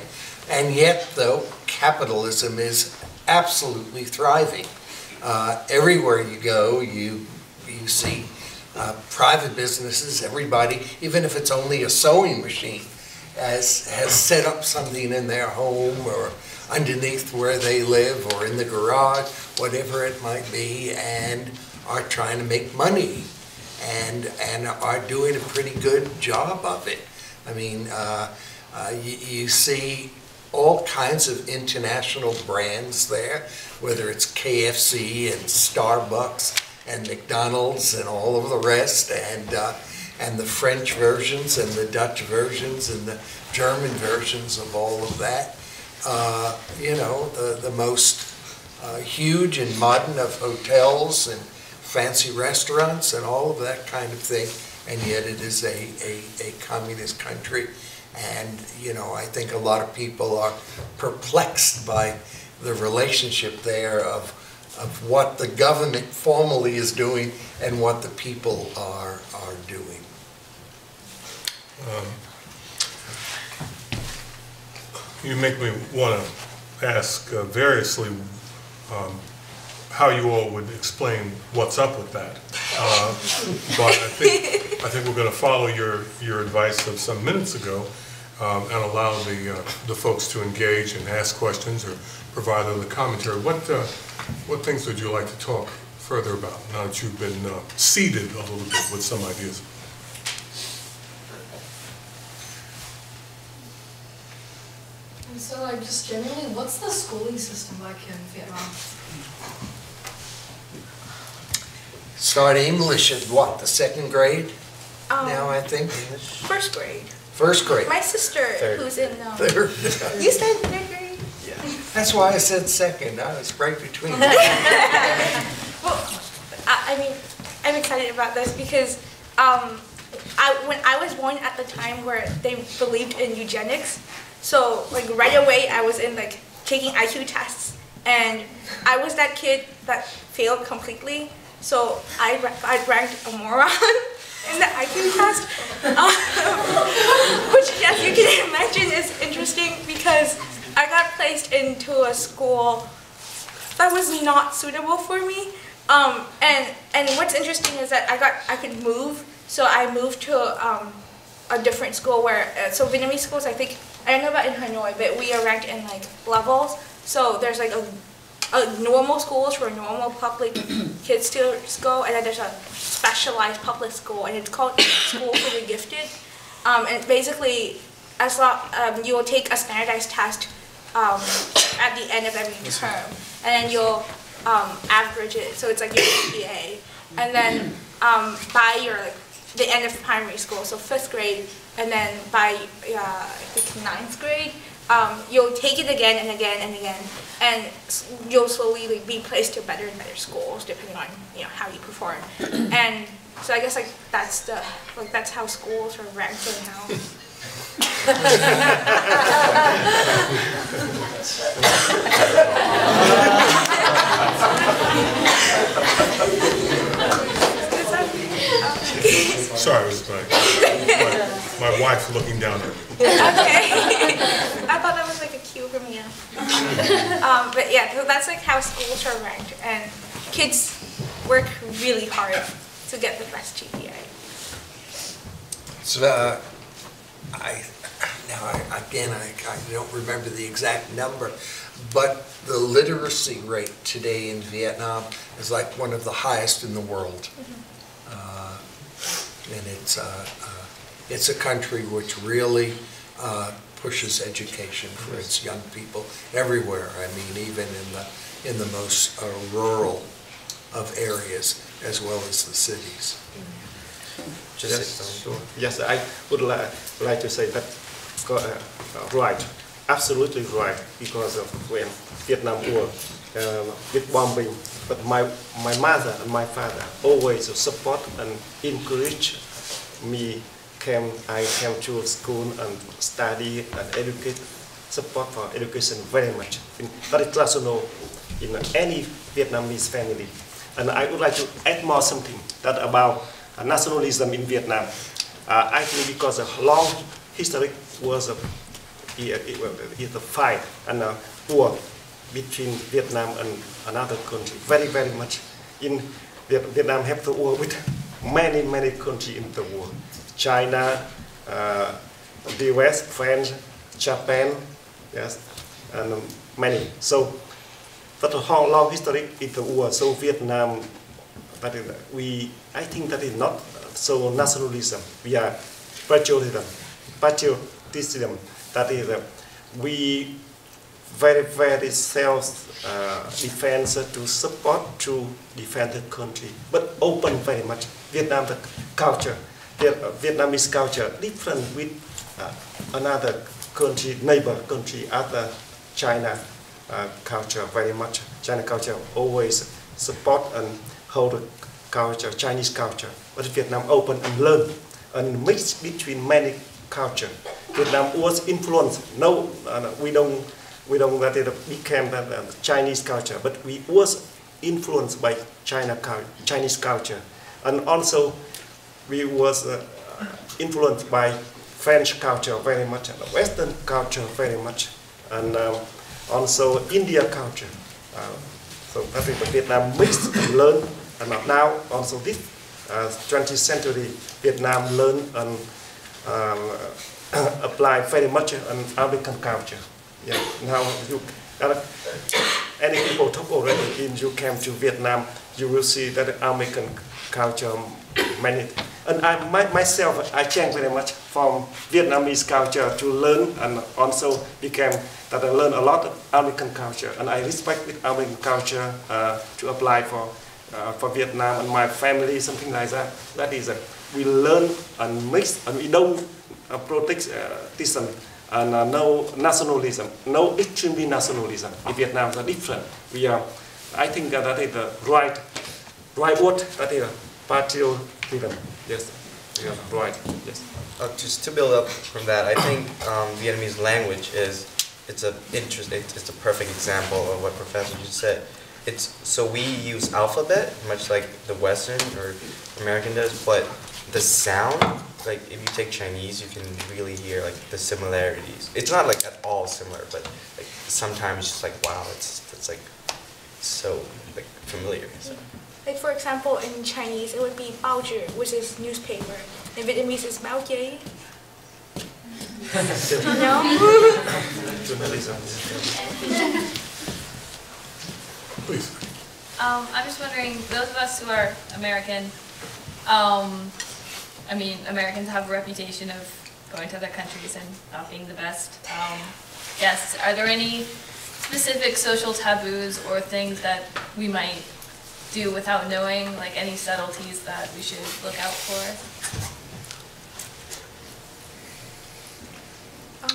And yet, though, capitalism is absolutely thriving. Everywhere you go, you see private businesses, everybody, even if it's only a sewing machine, has set up something in their home or underneath where they live or in the garage, whatever it might be, and are trying to make money and are doing a pretty good job of it. I mean, you see all kinds of international brands there, whether it's KFC and Starbucks and McDonald's and all of the rest, and the French versions and the Dutch versions and the German versions of all of that. You know, the most huge and modern of hotels and fancy restaurants and all of that kind of thing, and yet it is a communist country. And, you know, I think a lot of people are perplexed by the relationship there of what the government formally is doing and what the people are doing. You make me want to ask variously how you all would explain what's up with that. But I think we're going to follow your advice of some minutes ago and allow the folks to engage and ask questions or provide other commentary. What things would you like to talk further about now that you've been seeded a little bit with some ideas? And so, like, just generally, what's the schooling system like in Vietnam? Start English at what, the 2nd grade? Now I think. 1st grade. 1st grade. My sister, who's in Third. You said 3rd grade? Yeah. That's why I said 2nd. I was right between. Well, I mean, I'm excited about this because when I was born at the time where they believed in eugenics, so like right away I was in like taking IQ tests, and I was that kid that failed completely. So I ranked a moron in the IQ test, which, as you can imagine, is interesting because I got placed into a school that was not suitable for me. And what's interesting is that I could move, so I moved to a different school where so Vietnamese schools, I think, I don't know about in Hanoi, but we are ranked in like levels. So there's like a normal schools for normal public kids to go, and then there's a specialized public school, and it's called School for the Gifted. And basically, as long you will take a standardized test at the end of every term, and then you'll average it, so it's like your PEA. And then by your the end of primary school, so 5th grade, and then by I think 9th grade, you'll take it again and again and again, and you'll slowly like, be placed to better and better schools depending on how you perform. And so I guess like that's how schools are ranked and how. Sorry, it was my wife looking down at me. Okay. I thought that was like a cue from you. But yeah, so that's like how schools are ranked, and kids work really hard to get the best GPA. So, I don't remember the exact number, but the literacy rate today in Vietnam is like one of the highest in the world. And it's a country which really pushes education for its young people everywhere. I mean, even in the most rural of areas as well as the cities. Yes, sure. Yes, I would like to say that right, absolutely right, because of when Vietnam War with bombing, but my mother and my father always support and encourage me. I came to school and study and educate, support for education very much. That is traditional in any Vietnamese family. And I would like to add more something that about nationalism in Vietnam. I think because a long history was a fight and a war between Vietnam and another country. Very, very much. In Vietnam have the war with many countries in the war. China, the US, France, Japan, yes, and many. So that's a long history in the war. So Vietnam, I think that is not so nationalism. We are patriotism. That is, we very self-defense to support to defend the country, but open very much. Vietnam, the culture, Vietnamese culture different with another country, neighbor country, other China culture very much. China culture always support and hold the culture, Chinese culture, but Vietnam open and learn and mix between many culture. Vietnam was influenced. No, we don't that it became the Chinese culture, but we was influenced by Chinese culture, and also we was influenced by French culture very much, and Western culture very much, and also India culture. So that is the Vietnam mixed and learn, and now also this 20th century Vietnam learn and apply very much on American culture. Yeah, now any people talk already in you came to Vietnam, you will see that American culture many. And myself, I changed very much from Vietnamese culture to learn, and also became that I learned a lot of American culture, and I respect the American culture to apply for Vietnam and my family, something like that. That is, we learn and mix, and we don't protectionism and no nationalism, no extreme nationalism. In Vietnam, are different. We are, I think that is the right word. That is patriotism. Yes, you are right. Yes. Just to build up from that, I think Vietnamese language it's a perfect example of what Professor just said. So we use alphabet much like the Western or American does, but the sound, like if you take Chinese, you can really hear like the similarities. It's not like at all similar, but like sometimes it's just like wow, it's like so like familiar. So. Like for example, in Chinese it would be bao zhi, which is newspaper. In Vietnamese it's bao jie. No? Please. I'm just wondering, those of us who are American, I mean, Americans have a reputation of going to other countries and not being the best. Yes, are there any specific social taboos or things that we might do without knowing, like any subtleties that we should look out for?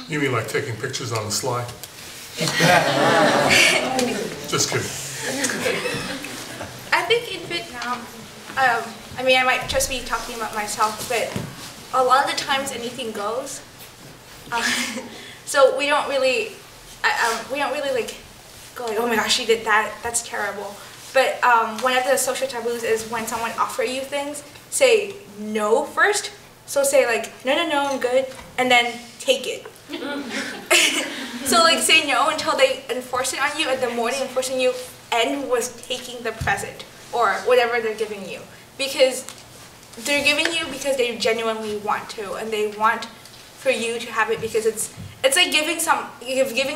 You mean like taking pictures on the sly? Just kidding. I think in Vietnam, I mean, I might just be talking about myself, but a lot of the times anything goes. So we don't really like go like, oh my gosh, she did that. That's terrible. But one of the social taboos is when someone offers you things, say no first. So say like, no, I'm good, and then take it. So like say no until they enforce it on you, and the more they enforcing you, end with taking the present or whatever they're giving you, because they're giving you because they genuinely want to, and they want for you to have it because it's like giving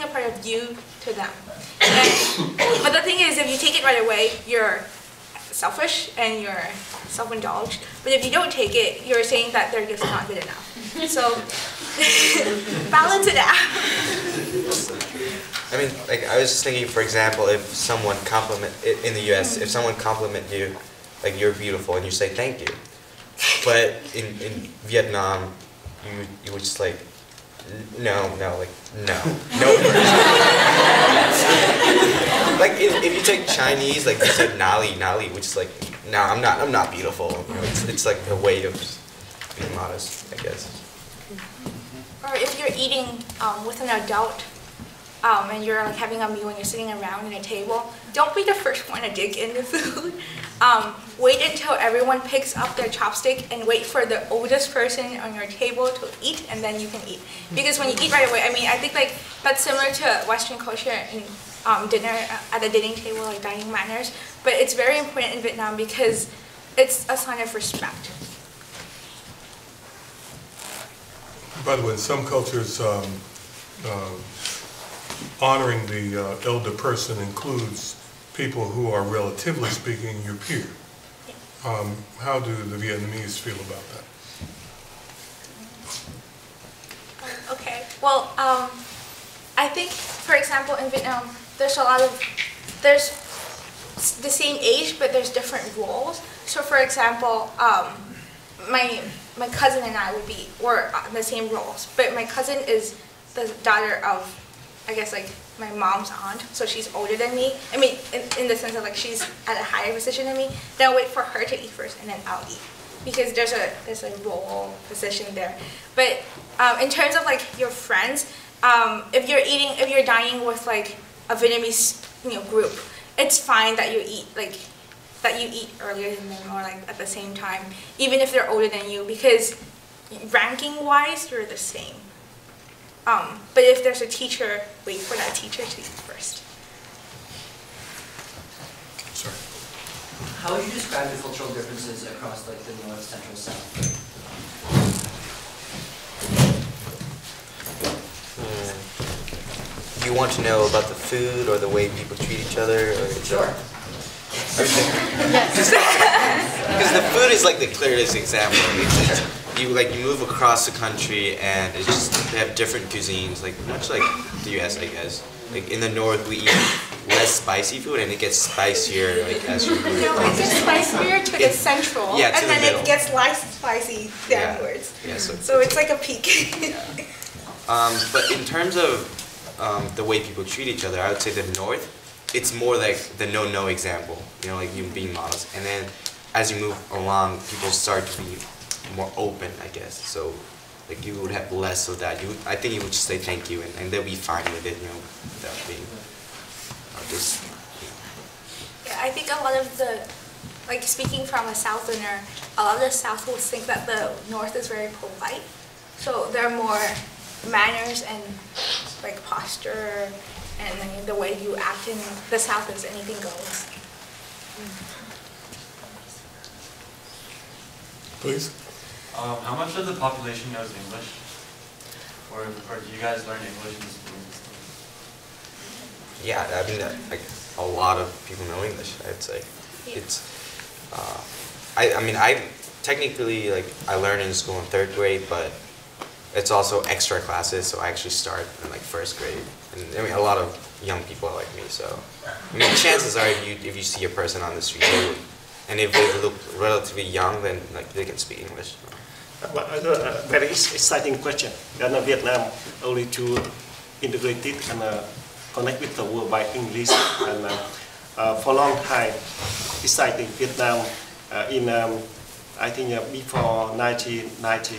a part of you to them. But the thing is, if you take it right away, you're selfish and you're self-indulged. But if you don't take it, you're saying that their gift's not good enough. So balance it out. I mean, like I was just thinking, for example, if someone in the U.S., if someone compliment you, like you're beautiful, and you say thank you, but in Vietnam, you would just like, no. Like if you take Chinese, like you said nali, which is like, no, I'm not beautiful. You know, it's like a way of being modest, I guess. Or if you're eating with an adult, and you're like having a meal and you're sitting around in a table, don't be the first one to dig in the food. Wait until everyone picks up their chopstick and wait for the oldest person on your table to eat, and then you can eat. Because when you eat right away, I mean, I think like that's similar to Western culture in dinner at the dining table, like dining manners. But it's very important in Vietnam because it's a sign of respect. By the way, in some cultures, honoring the elder person includes people who are, relatively speaking, your peer. How do the Vietnamese feel about that? Okay, well, I think, for example, in Vietnam, there's the same age, but there's different roles. So, for example, my cousin and I were in the same roles, but my cousin is the daughter of, I guess, like my mom's aunt, so she's older than me. I mean, in the sense of like she's at a higher position than me. Then I'll wait for her to eat first, and then I'll eat, because there's a role position there. But in terms of like your friends, if you're dining with like a Vietnamese group, it's fine that you eat earlier than them or like at the same time, even if they're older than you, because ranking wise you're the same. But if there's a teacher, wait for that teacher to eat first. Sorry. How would you describe the cultural differences across like the North, Central, South? You want to know about the food or the way people treat each other? Or sure. Because the food is like the clearest example. You move across the country and it's just they have different cuisines, like much like the US, I guess. Like in the north we eat less spicy food and it gets spicier like as you move. No, it gets spicier to the central, yeah, and then it gets less spicy downwards. Yeah, so it's like a peak. But in terms of the way people treat each other, I would say the north, it's more like the no example, like you being modest. And then as you move along, people start to be more open, I guess. So like you would have less of that. I think you would just say thank you, and they'll be fine with it, without being just. Yeah, I think a lot of like speaking from a Southerner, a lot of the Southerners think that the North is very polite. So they're more manners and like posture and the way you act in the South is anything goes. Please. How much of the population knows English? Or do you guys learn English in the school system? Yeah, I mean, like a lot of people know English, I'd say. Yeah. It's, I technically, like, I learned in school in 3rd grade, but it's also extra classes, so I actually start in like 1st grade. And I mean, a lot of young people are like me, so. I mean, chances are if you see a person on the street, and if they look relatively young, then like they can speak English. Very exciting question. And Vietnam only to integrate it and connect with the world by English. And for a long time, exciting Vietnam in I think before 1990,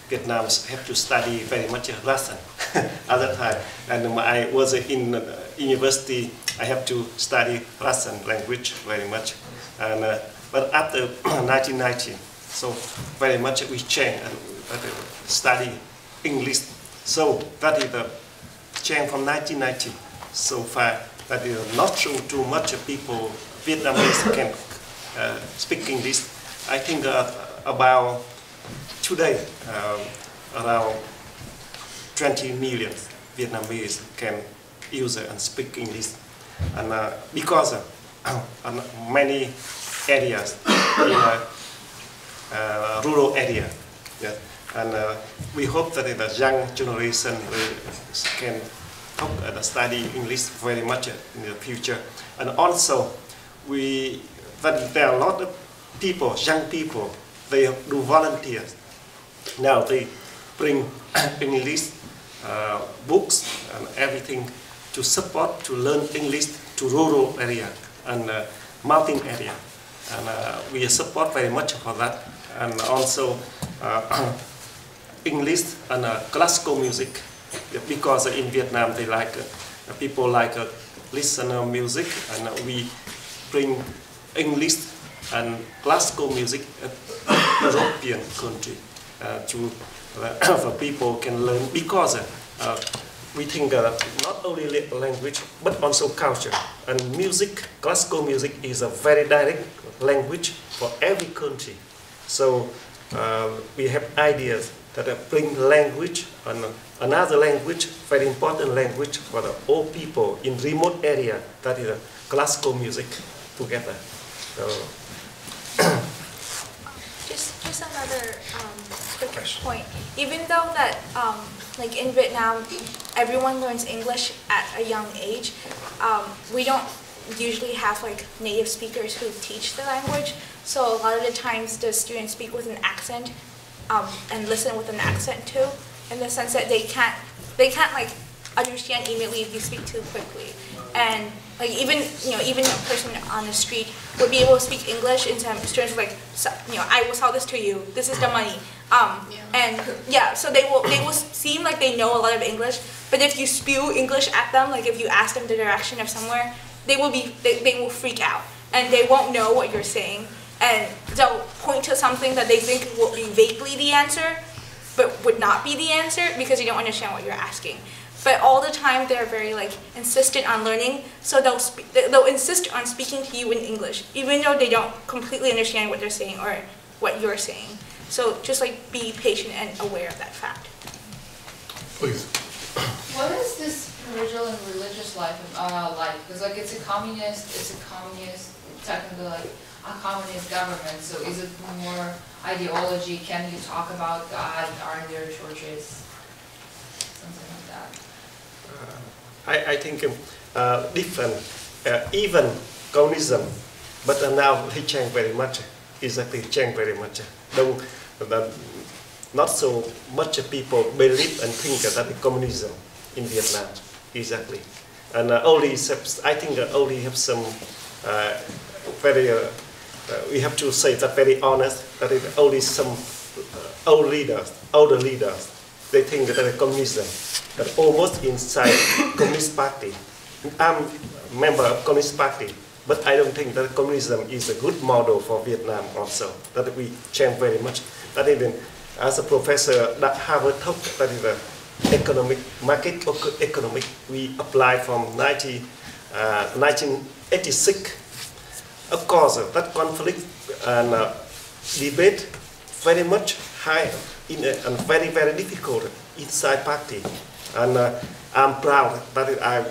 Vietnams have to study very much Russian at that time. And I was in university, I have to study Russian language very much. And but after 1990, so very much we change and study English. So that is the change from 1990 so far. That is not too much people Vietnamese can speak English. I think about today around 20 million Vietnamese can use and speak English, and because many areas in rural area, yes. And we hope that the young generation can study English very much in the future. And also, there are a lot of people, young people, they do volunteers. Now they bring English books and everything to support, to learn English to rural area and mountain area. And we support very much for that. And also English and classical music, because in Vietnam they like people like listener music, and we bring English and classical music European country to for people can learn, because we think not only language but also culture, and music, classical music is a very direct language for every country. So we have ideas that bring language and another language, very important language for the old people in remote area, that is classical music together. So just another quick point. Even though that like in Vietnam, everyone learns English at a young age, we don't usually have like native speakers who teach the language. So a lot of the times the students speak with an accent and listen with an accent too, in the sense that they can't like understand immediately if you speak too quickly. And like even a person on the street would be able to speak English, and some students like, I will sell this to you. This is the money. And yeah, so they will seem like they know a lot of English, but if you spew English at them, like if you ask them the direction of somewhere, they will freak out and they won't know what you're saying, and they'll point to something that they think will be vaguely the answer, but would not be the answer because you don't understand what you're asking. But all the time they're very like insistent on learning, so they'll insist on speaking to you in English, even though they don't completely understand what they're saying or what you're saying. So just like be patient and aware of that fact. Please. What is this spiritual and religious life like? Because like it's a communist, technically like a communist government. So is it more ideology? Can you talk about God? Are there churches? Something like that. I think different, even communism, but now it changed very much. Exactly, changed very much. Though not so much people believe and think that communism in Vietnam, exactly. And I think only have some very, we have to say that very honest, that it only some older leaders, they think that communism, that almost inside Communist Party. I'm a member of Communist Party, but I don't think that communism is a good model for Vietnam also, that we change very much. That even as a professor at Harvard talk, that is the economic, market economic, we applied from 1986. Of course, that conflict and debate very much high and very, very difficult inside party. And I'm proud that I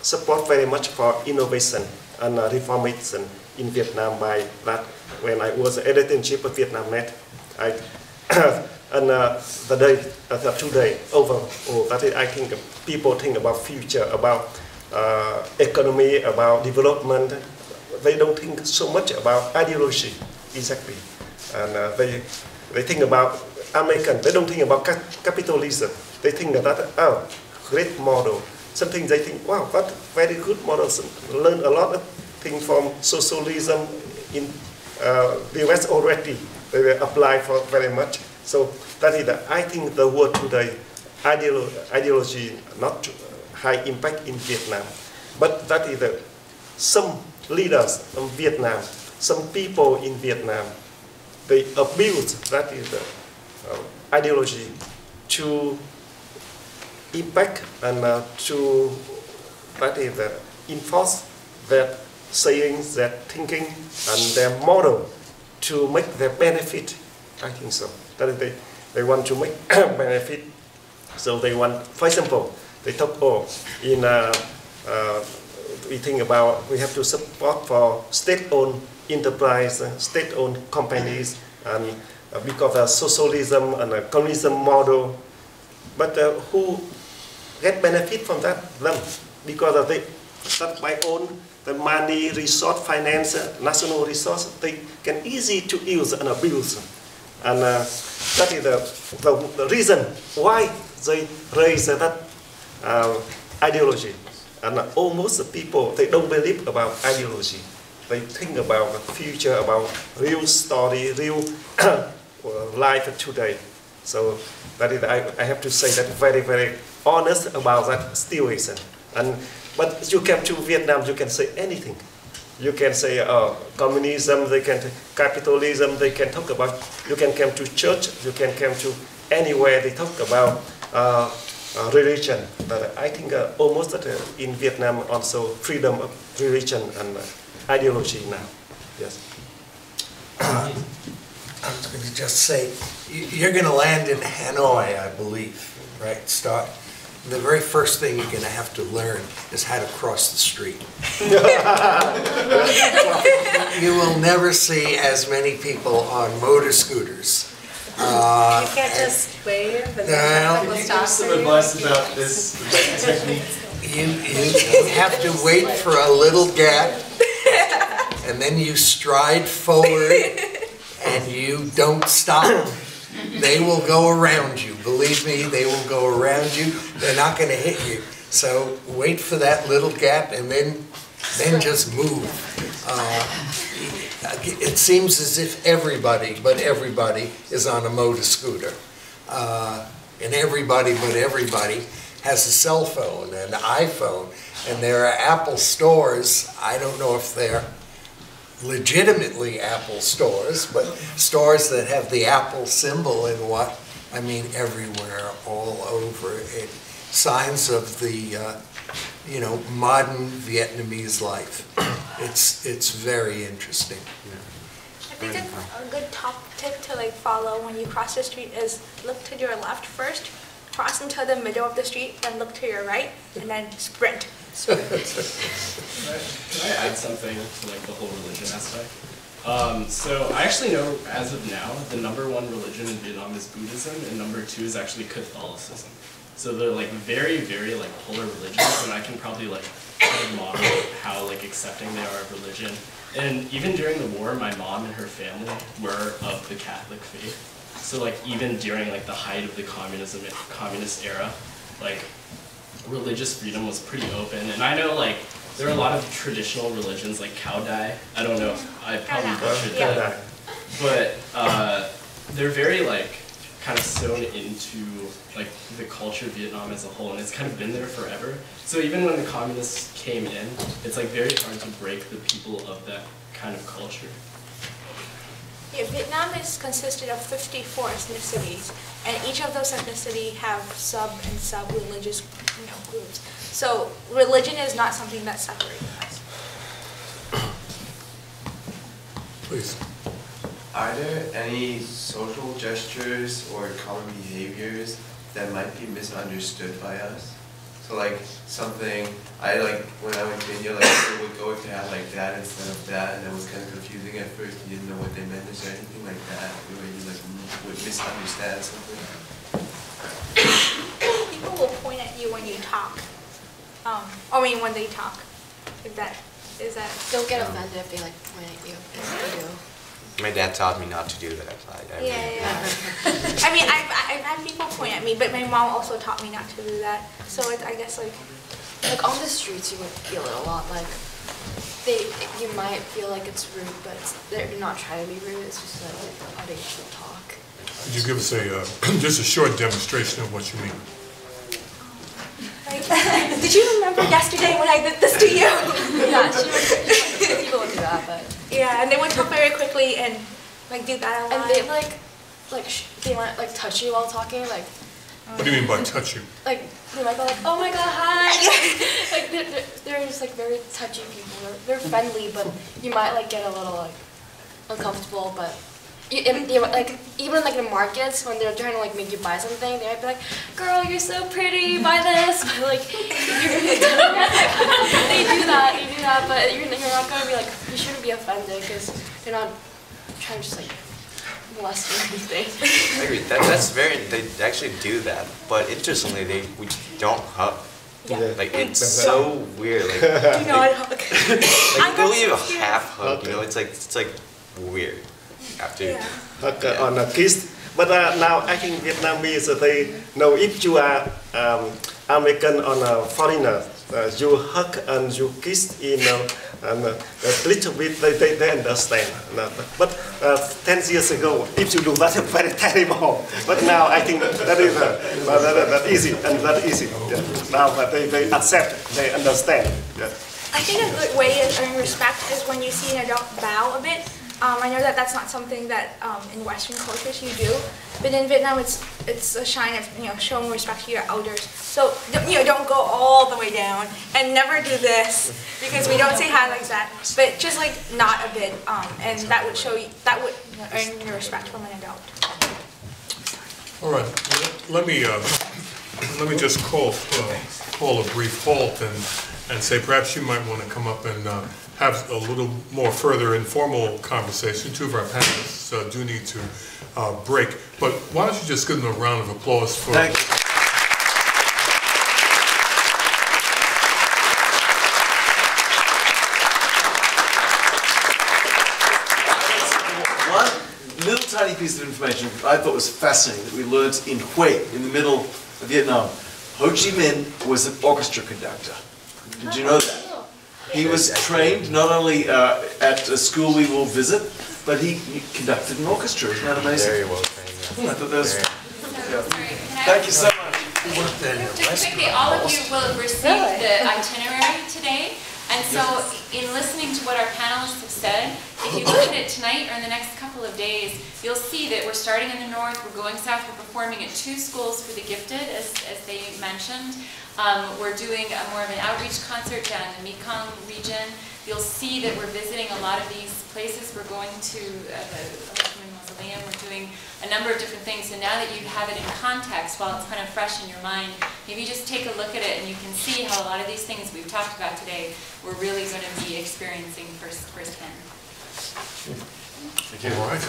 support very much for innovation and reformation in Vietnam by that. When I was editor-in-chief of VietNamNet, and today overall, that is, I think people think about future, about economy, about development. They don't think so much about ideology, exactly. and they think about American. They don't think about capitalism. They think that great model. Something they think, wow, what very good models. Learn a lot of things from socialism in the US already. They apply for very much. So that is I think the world today, ideology not high impact in Vietnam, but that is some leaders of Vietnam, some people in Vietnam, they abuse that is the ideology to impact and to that is enforce that sayings, that thinking, and their model to make their benefit. I think so. That is they want to make benefit. So they want, for example, they talk, we think about we have to support for state-owned enterprise, state-owned companies, and because of socialism and a communism model. But who get benefit from that? Them, because they that by own the money, resource, finance, national resource, they can easy to use and abuse, and that is the reason why they raise that ideology. And almost the people, they don't believe about ideology. They think about the future, about real story, real life today. So that is, I have to say that very, very honest about that situation. But you come to Vietnam, you can say anything. You can say communism, they can capitalism, they can talk about, you can come to church, you can come to anywhere, they talk about religion. But I think almost in Vietnam also freedom of religion and ideology now. Yes. I was going to just say, you're going to land in Hanoi, I believe, right? Start. The very first thing you're going to have to learn is how to cross the street. You will never see as many people on motor scooters. You can't just wave and then people stop. Some advice about this technique. You have to wait for a little gap, and then you stride forward, and you don't stop. They will go around you. Believe me, they will go around you. They're not going to hit you. So wait for that little gap, and then just move. It seems as if everybody is on a motor scooter. And everybody has a cell phone and an iPhone. And there are Apple stores. I don't know if they're legitimately Apple stores, but stores that have the Apple symbol in everywhere, all over. Signs of the modern Vietnamese life. It's very interesting. I think a good top tip to follow when you cross the street is look to your left first, cross into the middle of the street, then look to your right, and then sprint. Can I add something to the whole religion aspect? So I actually know, as of now, the #1 religion in Vietnam is Buddhism, and #2 is actually Catholicism. So they're very, very polar religions, and I can probably kind of model how accepting they are of religion. And even during the war, my mom and her family were of the Catholic faith. So even during the height of the communist era, religious freedom was pretty open. And I know there are a lot of traditional religions like Cao Dai. I don't know if I probably butchered that. But they're very kind of sewn into the culture of Vietnam as a whole, and it's kind of been there forever. So even when the communists came in, it's very hard to break the people of that kind of culture. Yeah, Vietnam is consisted of 54 ethnicities, and each of those ethnicities have sub-religious groups. So religion is not something that separates us. Please. Are there any social gestures or common behaviors that might be misunderstood by us? So something, when I went to India, people would go to have that instead of that, and that was kind of confusing at first. You didn't know what they meant. Is there anything like that where you would misunderstand something? People will point at you when you talk. When they talk. Is that? Don't get offended if they point at you. Yes, they do. My dad taught me not to do that. I mean, I've had people point at me, but my mom also taught me not to do that. So I guess like on the streets you would feel it a lot. Like you might feel like it's rude, but they're not trying to be rude. It's just like how they talk. Could you give us just a short demonstration of what you mean? Did you remember yesterday when I did this to you? Yeah, people would do that, but yeah, and they would talk very quickly and like do that a lot. And they they might like touch you while talking, like. What do you mean by touch you? Like they might go like, oh my god, hi. Like they're just like very touchy people. They're friendly, but you might like get a little like uncomfortable, but. Like even like in markets when they're trying to like make you buy something, they might be like, "Girl, you're so pretty, buy this." But like they do that, but you're not gonna be like, you shouldn't be offended because they're not trying to just like molest you or anything. I agree. That's very. They actually do that, but interestingly, we don't hug. Yeah. Like it's so weird. Like do not hug. Like they'll give you a half hug. You know, it's like weird. After hug on a kiss, but now I think Vietnamese they know if you are American or a foreigner, you hug and you kiss in a little bit they understand. But 10 years ago, if you do that, it's very terrible. But now I think that is that easy and that easy. Yeah. Now they accept, they understand. Yeah. I think a good way of earning respect is when you see an adult bow a bit. I know that that's not something that in Western cultures you do, but in Vietnam it's a sign of showing respect to your elders. So don't go all the way down and never do this because we don't say hi like that. But just like nod a bit, and that would earn your respect from an adult. All right, let me just call a brief halt and say perhaps you might want to come up and have a little more further informal conversation. Two of our panelists do need to break, but why don't you just give them a round of applause for... Thank you. One little tiny piece of information I thought was fascinating that we learned in Hue, in the middle of Vietnam. Ho Chi Minh was an orchestra conductor. Did you know that? He was trained not only at a school we will visit, but he conducted an orchestra. Isn't that amazing? Very well trained. I thought that was... Thank you so much. Just quickly, all of you will have received the itinerary today, and so in listening to what our panelists have said, if you look at it tonight or in the next couple of days, you'll see that we're starting in the north, we're going south, we're performing at 2 schools for the gifted, as they mentioned. We're doing more of an outreach concert down in the Mekong region. You'll see that we're visiting a lot of these places. We're going to the Luther-Hillman Mausoleum. We're doing a number of different things. So now that you have it in context, while it's kind of fresh in your mind, maybe just take a look at it and you can see how a lot of these things we've talked about today, we're really going to be experiencing firsthand. All right.